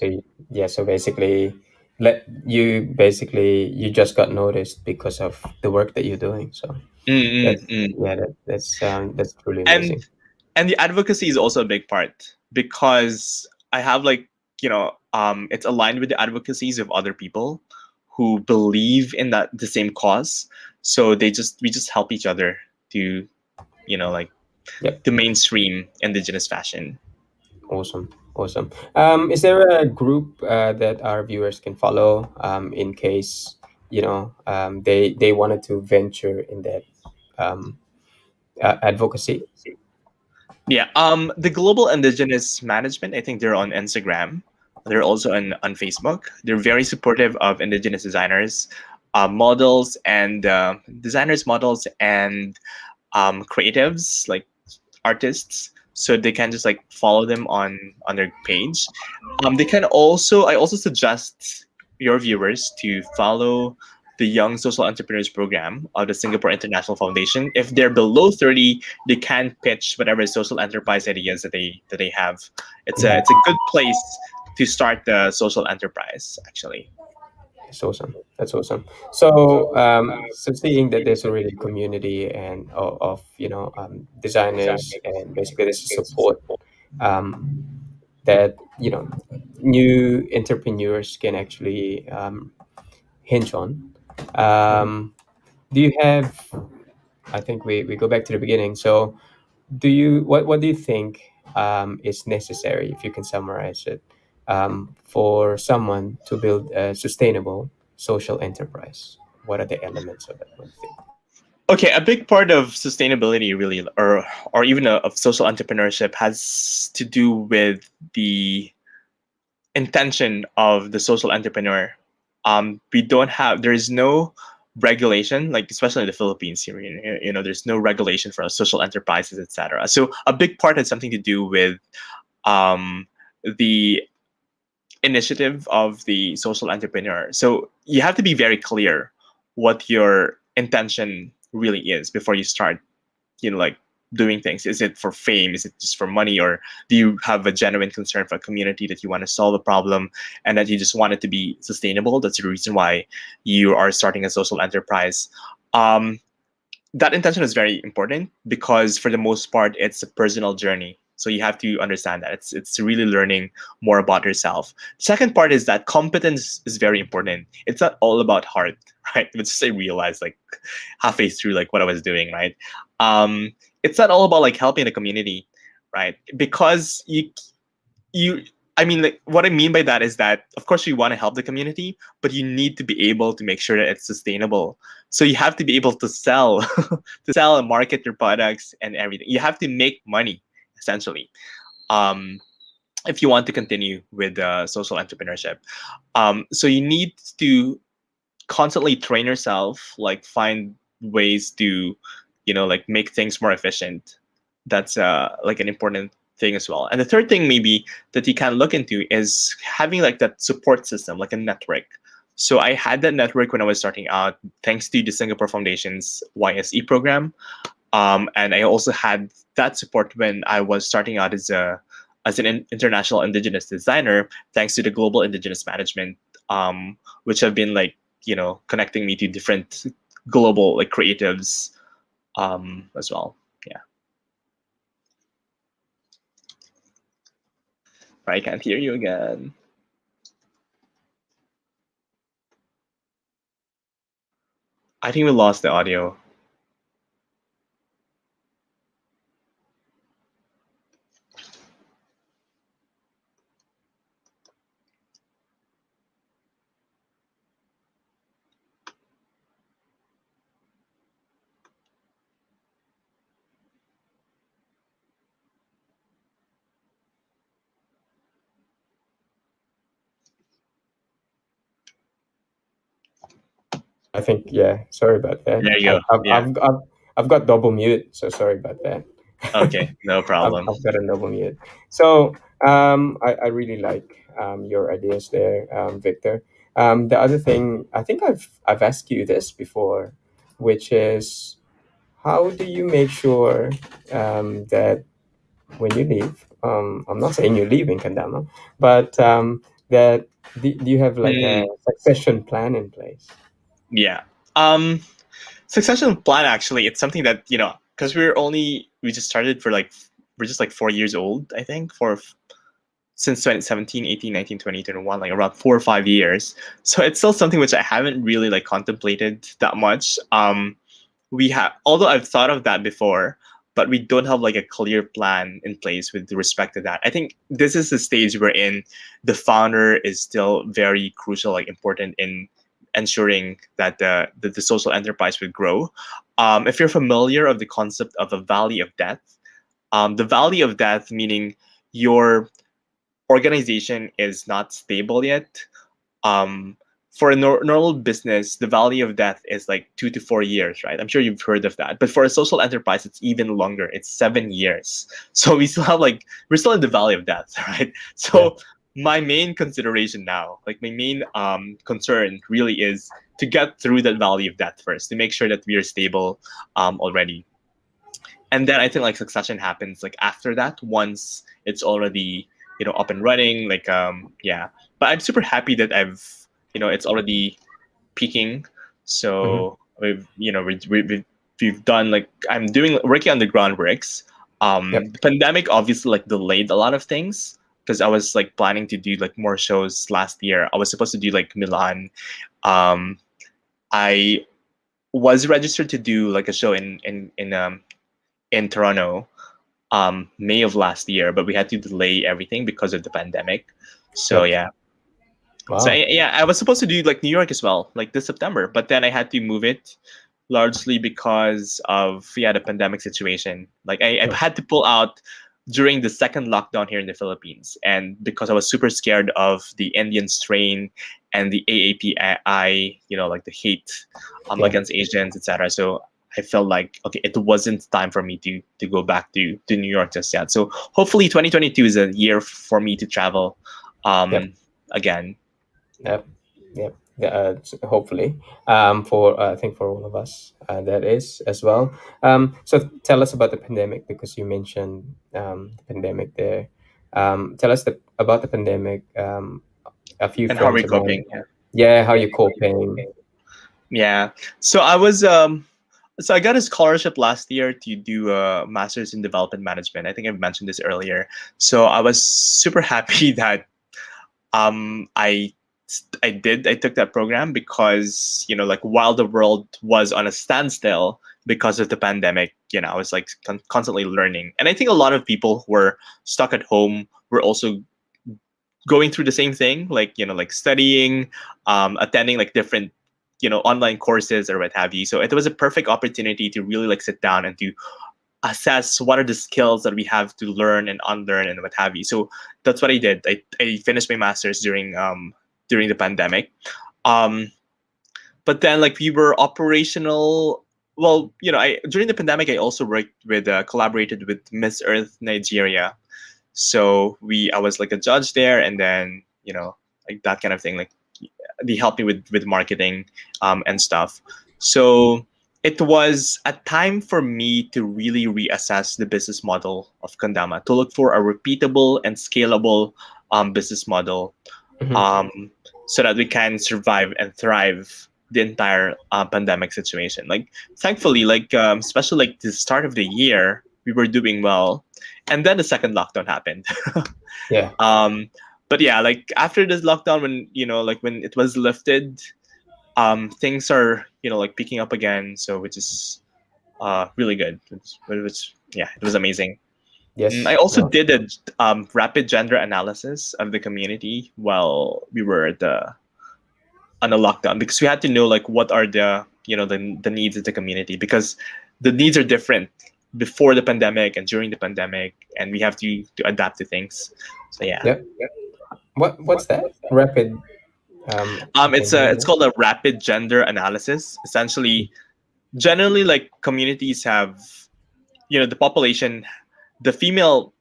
yeah. So basically, you just got noticed because of the work that you're doing. So Mm, that's mm, mm. yeah, that's truly and amazing. and the advocacy is also a big part because I have like, it's aligned with the advocacies of other people who believe in that the same cause, so we just help each other to, like, Yep. to mainstream indigenous fashion. Awesome. Awesome. Is there a group that our viewers can follow in case they wanted to venture in that um, advocacy? Yeah, the Global Indigenous Management, I think they're on Instagram. They're also on Facebook. They're very supportive of indigenous designers, models, and models, and creatives like artists. So they can just like follow them on their page. They can also, I also suggest your viewers to follow the Young Social Entrepreneurs Program of the Singapore International Foundation. If they're below 30, they can pitch whatever social enterprise ideas that they have. Mhm. It's a good place to start the social enterprise actually. That's awesome. That's awesome. So seeing that there's already a community and of designers, and basically there's a support um, that new entrepreneurs can actually hinge on. Um, do you have? I think we go back to the beginning. So, what do you think is necessary, if you can summarize it, for someone to build a sustainable social enterprise? What are the elements of it? What do you think? Okay, a big part of sustainability really, or even of social entrepreneurship, has to do with the intention of the social entrepreneur. We don't have, there is no regulation, like especially in the Philippines here, there's no regulation for social enterprises, etc. So a big part has something to do with um, the initiative of the social entrepreneur. So you have to be very clear what your intention really is before you start, like doing things. Is it for fame? Is it just for money? Or do you have a genuine concern for a community that you want to solve a problem and that you just want it to be sustainable? That's the reason why you are starting a social enterprise. Um, that intention is very important because for the most part it's a personal journey, so you have to understand that it's really learning more about yourself. Second part is that competence is very important. It's not all about heart, right? Which I realized like halfway through like what I was doing, right? It's not all about like helping the community, right? Because you I mean, like, what I mean by that is that of course you want to help the community, but you need to be able to make sure that it's sustainable. So you have to be able to sell to sell and market your products and everything. You have to make money essentially, um, if you want to continue with social entrepreneurship. So you need to constantly train yourself, like find ways to, like make things more efficient. That's like an important thing as well. And the third thing maybe that you can look into is having like that support system, like a network. So I had that network when I was starting out, thanks to the Singapore Foundation's YSE program. And I also had that support when I was starting out as an international indigenous designer, thanks to the Global Indigenous Management, which have been like, connecting me to different global like creatives, as well. Yeah. I can't hear you again. I think we lost the audio. I think, yeah. Sorry about that. There you go. Yeah. I've got double mute, so sorry about that. Okay. No problem. I've got a double mute. So I really like your ideas there, Victor. The other thing, I think I've asked you this before, which is how do you make sure that when you leave, I'm not saying you're leaving Kandama, but that do you have like a Mm, succession plan in place? yeah. Um, Succession plan, actually, it's something that, because we just started for like, we're just like 4 years old, I think, since 2017, 18, 19, 20, 21, like around 4 or 5 years. So it's still something which I haven't really like contemplated that much. We have, although I've thought of that before, but we don't have like a clear plan in place with respect to that. I think this is the stage wherein the founder is still very crucial, like important in ensuring that the social enterprise would grow. If you're familiar of the concept of a valley of death, the valley of death meaning your organization is not stable yet. um, for a normal business, the valley of death is like 2 to 4 years, right? I'm sure you've heard of that. But for a social enterprise, it's even longer. It's 7 years. So we still have like, we're still in the valley of death, right? Yeah. So my main consideration now, like my main concern really is to get through that valley of death first, to make sure that we are stable already. And then I think like succession happens like after that, once it's already up and running, like yeah. But I'm super happy that it's already peaking. Hmm. So we've done, like, I'm doing working on the groundworks. Yep. The pandemic obviously like delayed a lot of things, because I was like planning to do like more shows last year. I was supposed to do like Milan. um I was registered to do like a show in Toronto, May of last year, but we had to delay everything because of the pandemic. So Yep. yeah, so Wow. yeah, I was supposed to do like New York as well, like this September, but then I had to move it, largely because of the pandemic situation. Like I've Yep. had to pull out during the second lockdown here in the Philippines, and because I was super scared of the Indian strain and the AAPI, like the hate Yeah. against Asians, etc. So I felt like, okay, it wasn't time for me to go back to New York just yet. So hopefully 2022 is a year for me to travel Yep. again. Yep. Yep. Yeah, hopefully, for I think for all of us, that is as well. So tell us about the pandemic because you mentioned the pandemic there. Tell us about the pandemic. A few And how are friends we of coping? mine, yeah, how you coping? Yeah. So I was so I got a scholarship last year to do a master's in development management. I think I've mentioned this earlier. So I was super happy that um I I took that program, because like while the world was on a standstill because of the pandemic, I was like constantly learning. And I think a lot of people who were stuck at home were also going through the same thing, like like studying, attending like different online courses or what have you. So it was a perfect opportunity to really like sit down and to assess what are the skills that we have to learn and unlearn and what have you. So that's what I did. I finished my master's during the pandemic. um but then like we were operational. Well, I during the pandemic I also worked with collaborated with Miss Earth Nigeria. So I was like a judge there, and then like that kind of thing. Like they helped me with marketing and stuff. So it was a time for me to really reassess the business model of Kandama, to look for a repeatable and scalable business model, Hmm. um, so that we can survive and thrive the entire pandemic situation. Like thankfully, like especially like the start of the year, we were doing well, and then the second lockdown happened. Yeah. um, but yeah, like after this lockdown, when like when it was lifted, things are like picking up again. So which is really good. It was amazing. I Yes. also No. did a rapid gender analysis of the community while we were on a lockdown, because we had to know like what are the needs of the community, because the needs are different before the pandemic and during the pandemic, and we have to adapt to things. So yeah. Yep. What's that? Rapid. It's called a rapid gender analysis. Essentially, generally, like communities have, the population, the female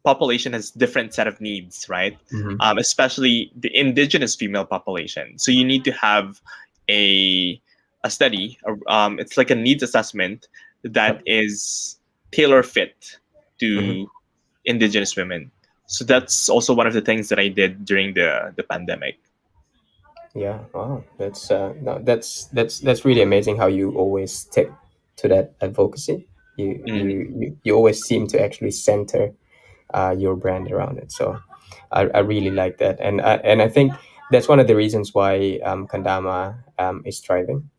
population has different set of needs, right? Mm-hmm. Especially the indigenous female population. So you need to have a a study. It's like a needs assessment that Yep. is tailor fit Hmm. to indigenous women. So that's also one of the things that I did during the pandemic. Yeah. Wow. That's no, that's really amazing how you always stick to that advocacy. Mm, You always seem to actually center your brand around it. So I really like that, and I think that's one of the reasons why Kandama is thriving.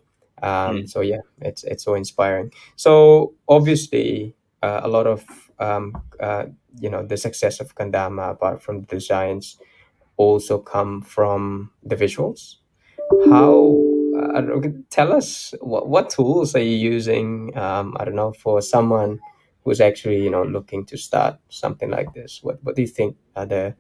mm, So yeah, it's so inspiring. So obviously, a lot of the success of Kandama, apart from the designs, also come from the visuals. How I don't know, tell us what tools are you using? I don't know, for someone who's actually looking to start something like this. What do you think are the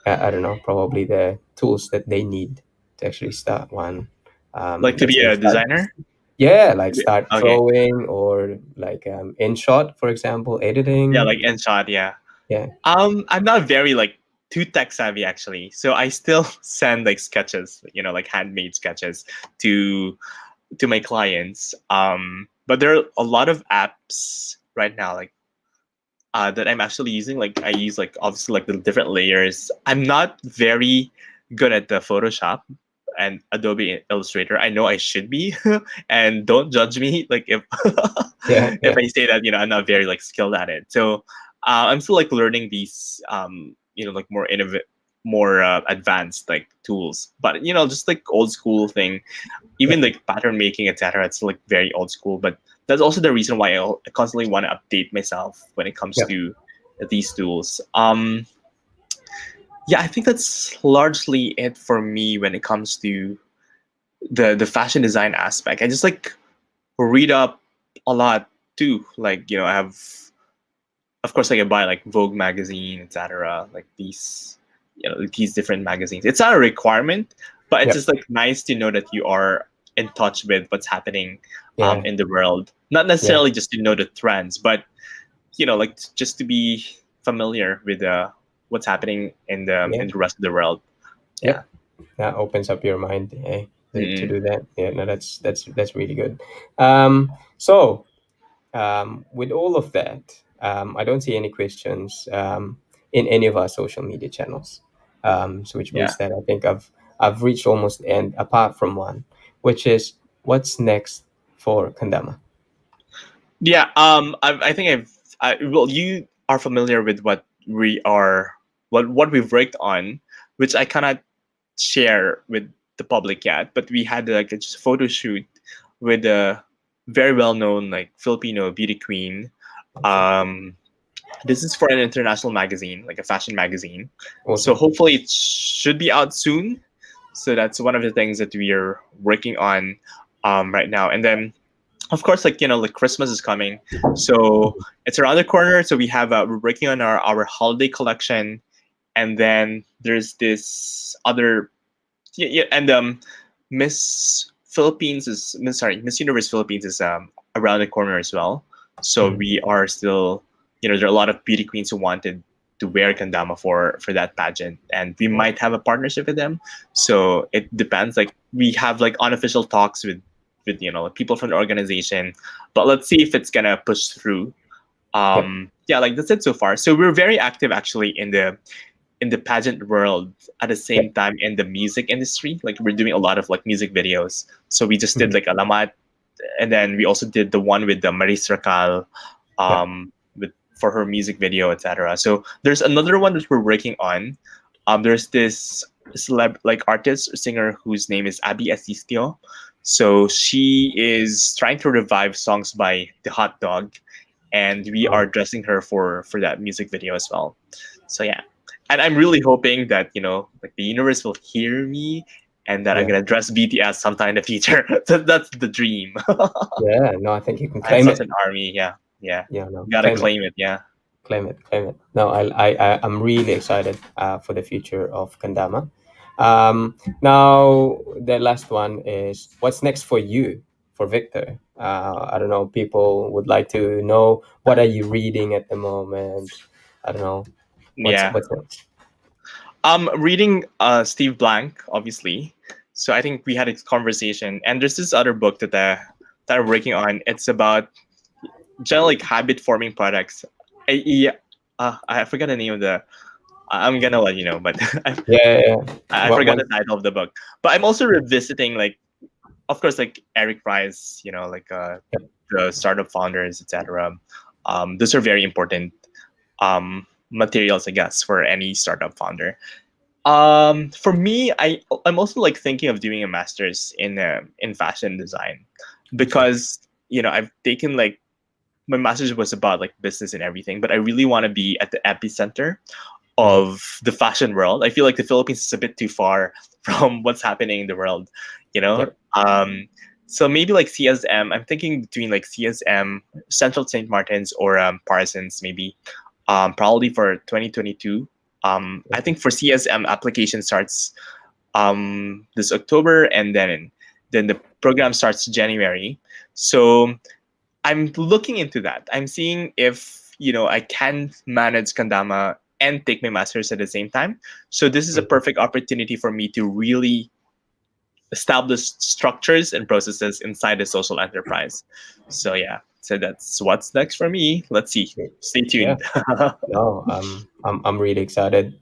I don't know, probably the tools that they need to actually start one? like to Let's be say a start. designer. Yeah, like start Okay. throwing, or like InShot, for example, Yeah, editing. like InShot. Yeah. Yeah, I'm not very like too tech savvy actually, so I still send like sketches, like handmade sketches to to my clients. But there are a lot of apps right now, like that I'm actually using. Like I use like obviously like the different layers. I'm not very good at the Photoshop and Adobe Illustrator. I know I should be, and don't judge me. Like if yeah, if yeah, I say that I'm not very like skilled at it. So I'm still like learning these like more innovative, more advanced like tools. But just like old school thing, yeah, even like pattern making, etc. It's like very old school, but that's also the reason why I constantly want to update myself when it comes yeah, to these tools. Yeah, I think that's largely it for me when it comes to the fashion design aspect. I just like read up a lot too. Like I have, of course, like I buy like Vogue magazine, etc. Like these, these different magazines. It's not a requirement, but it's yeah, just like nice to know that you are in touch with what's happening yeah, in the world. Not yeah, necessarily just to know the trends, but like just to be familiar with what's happening yeah, in the rest of the world. yeah. Yeah. That opens up your mind, to Mm. do that. Yeah, no, that's really good. So with all of that, I don't see any questions in any of our social media channels. So which Yeah. means that I think I've reached almost the end, apart from one, which is what's next for Kandama. Yeah. I think well, you are familiar with what we've worked on, which I cannot share with the public yet. But we had like a just photo shoot with a very well known like Filipino beauty queen. Okay, Um, this is for an international magazine, like a fashion magazine. So awesome. hopefully it should be out soon. So that's one of the things that we are working on right now. And then of course, like like Christmas is coming, so it's around the corner. So we're working on our holiday collection, and then there's this other, yeah, yeah, and Miss Universe Philippines is around the corner as well. So Mhm. we are still, there are a lot of beauty queens who wanted to wear kandama for that pageant, and we Yeah, might have a partnership with them. So it depends. Like we have like unofficial talks with people from the organization, but let's see if it's gonna push through. yeah, Yeah, like that's it so far. So we're very active actually in the pageant world, at the yeah, same time in the music industry. Like we're doing a lot of like music videos. So we just did mhm, like Alamat, and then we also did the one with the Maris Racal, yeah, with for her music video, etc. So there's another one that we're working on. There's this celeb like artist singer whose name is Abby Asistio. So she is trying to revive songs by the Hot Dog, and we are wow, dressing her for that music video as well. So yeah, and I'm really hoping that like the universe will hear me, and that I'm yeah, gonna dress BTS sometime in the future. That's the dream. yeah. No, I think you can And claim such it. an army, yeah, yeah. Yeah, no, Gotta claim it. claim it, yeah. Claim it, claim it. No, I'm really excited for the future of Kandama. Now, the last one is what's next for you, for Victor? I don't know. People would like to know, what are you reading at the moment? I don't know. Yeah. What's next? Reading Steve Blank, obviously. So I think we had a conversation, and there's this other book that I'm working on. It's about general like habit forming products. Yeah, I forgot the name of the. I'm gonna let you know, but Yeah, yeah, yeah. I What forgot one? the title of the book. But I'm also revisiting like, of course, like Eric Rice, like the startup founders, etc. Those are very important materials, I guess, for any startup founder. For me, I'm also like thinking of doing a master's in fashion design, Okay. because I've taken like my master's was about like business and everything, but I really want to be at the epicenter Mm. of the fashion world. I feel like the Philippines is a bit too far from what's happening in the world, you know. Yep. So maybe like CSM. I'm thinking between like CSM, Central Saint Martins, or Parsons, maybe. Probably for 2022. I think for CSM, application starts this October, and then the program starts January. So I'm looking into that. I'm seeing if I can manage Kandama and take my masters at the same time. So this is a Mhm. perfect opportunity for me to really establish structures and processes inside the social enterprise. So yeah, so that's what's next for me. Let's see. Stay Yeah. tuned. No, I'm really excited.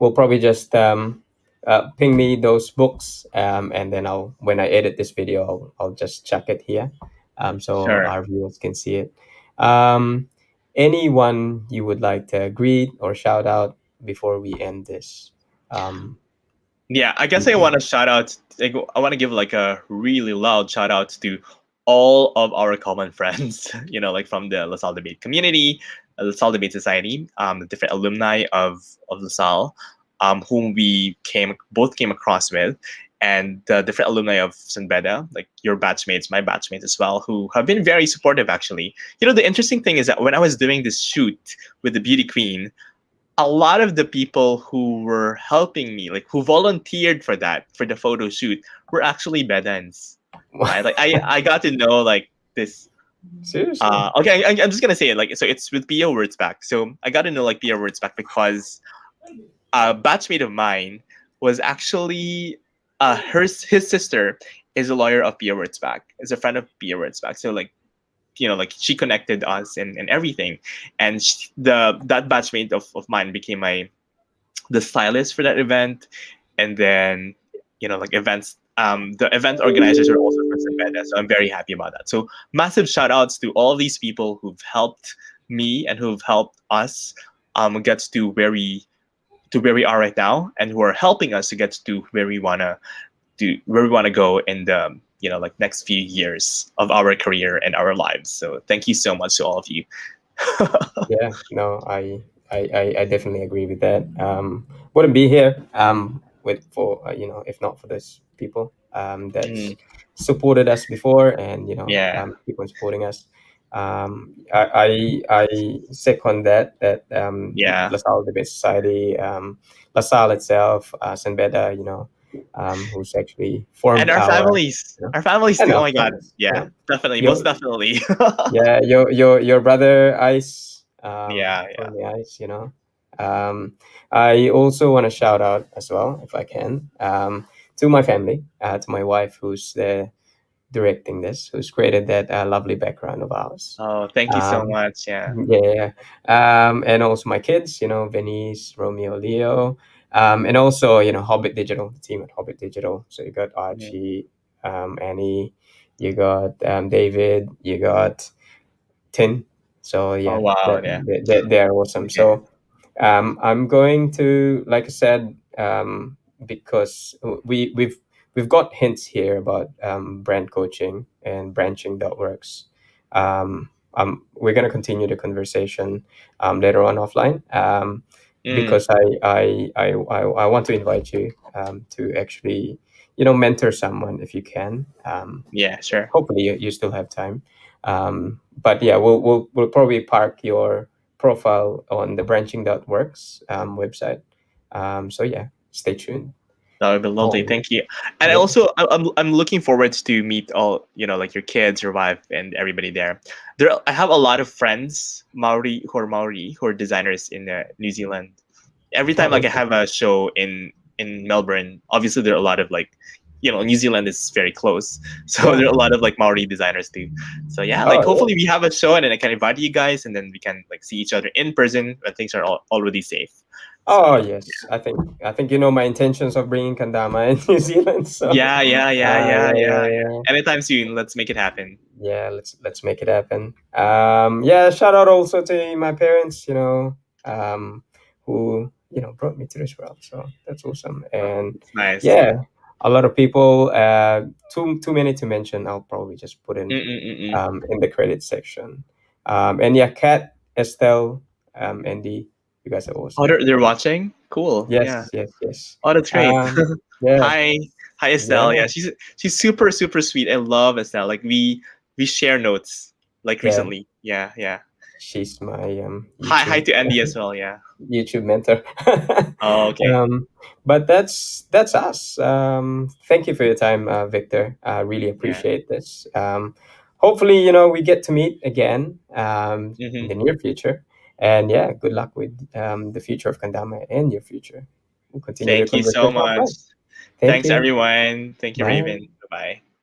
We'll probably just ping me those books, and then when I edit this video, I'll just check it here, so Sure. our viewers can see it. Um, Anyone you would like to greet or shout out before we end this? Um, Yeah, I guess I Ethan? want to shout out. Like, I want to give like a really loud shout out to all of our common friends. Like from the LaSalle Debate community, LaSalle Debate Society, the different alumni of LaSalle, whom we came across with, and the different alumni of San Beda, like your batchmates, my batchmates as well, who have been very supportive. Actually, the interesting thing is that when I was doing this shoot with the beauty queen, a lot of the people who were helping me, like who volunteered for the photo shoot, were actually Bedans, right? Like I got to know like this. Seriously? Okay, I'm just gonna say it. Like, so it's with Pia Wurtzbach. So I got to know like Pia Wurtzbach because a batchmate of mine was actually his sister is a lawyer of Pia Wurtzbach, is a friend of Pia Wurtzbach. So like like she connected us and everything, and the that batchmate of mine became the stylist for that event, and then like events. The event organizers are also from St. Beda, so I'm very happy about that. So massive shout outs to all these people who've helped me and who've helped us get to where we are right now, and who are helping us to get to where we want to go in the like next few years of our career and our lives. So thank you so much to all of you. Yeah, no, I definitely agree with that. Wouldn't be here with for if not for those people Mm, that's supported us before, and yeah. keep on supporting us. I second that Yeah. LaSalle Debate Society, LaSalle itself, San Beda, who's actually And formed our our, families. you know, Our families and too. Oh our my god. friends. Yeah. Definitely. Your Most definitely. yeah, your brother Ice, Yeah, yeah. from the Ice, I also want to shout out as well, if I can, to my family, to my wife, who's directing this, who's created that lovely background of ours. Oh, thank you so Um, much. Yeah. yeah, and also my kids, Venice, Romeo, Leo, and also Hobbit Digital, the team at Hobbit Digital. So you got Mm. Archie, Annie, you got David, you got tin. So Oh yeah, wow. Yeah. they're awesome. Okay. So I'm going to, like I said, because we've got hints here about brand coaching and branching that works. We're gonna continue the conversation later on offline, Mm. because I want to invite you to actually mentor someone if you can. Yeah. Sure. Hopefully you still have time, but yeah, we'll probably park your profile on the branching.works website. So yeah, stay tuned. That would be lovely. Oh Thank you. And I yeah. also I'm looking forward to meet all like your kids, your wife, and everybody there. I have a lot of friends Maori who are designers in New Zealand. Every Oh, time like I awesome. have a show in Melbourne, obviously there are a lot of like New Zealand is very close, so Yeah. there are a lot of like Maori designers too. So yeah, like Oh yeah. hopefully we have a show and then I can invite you guys, and then we can like see each other in person when things are already safe. So Oh yes. I think you know my intentions of bringing Kandama in New Zealand. So yeah, yeah, yeah, yeah, yeah, yeah, yeah, yeah. yeah. Anytime soon, let's make it happen. Yeah, let's make it happen. Yeah, shout out also to my parents, who brought me to this world. So that's awesome. And It's nice. yeah, a lot of people. Too many to mention. I'll probably just put Mm-mm-mm-mm. in the credit section. And yeah, Kat, Estelle, Andy, you guys are Oh, awesome. they're watching. Cool. Yeah. Yes, yes, yes. Oh, that's great. Yeah, Hi, hi, Estelle. yeah, Yeah, she's super super sweet. I love Estelle. Like we share notes like yeah. recently. Yeah, yeah. She's my Hi YouTube to Andy as well. Yeah. YouTube mentor. Oh, okay. But that's us. Thank you for your time, Victor. I really Yeah. appreciate this. Hopefully, we get to meet again in Hmm. the near future. And yeah, good luck with the future of Kandama and your future. We'll continue the Thank you so conversation much. offline. Thank Thanks you. everyone. Thank you, Bye. Raven. Bye bye.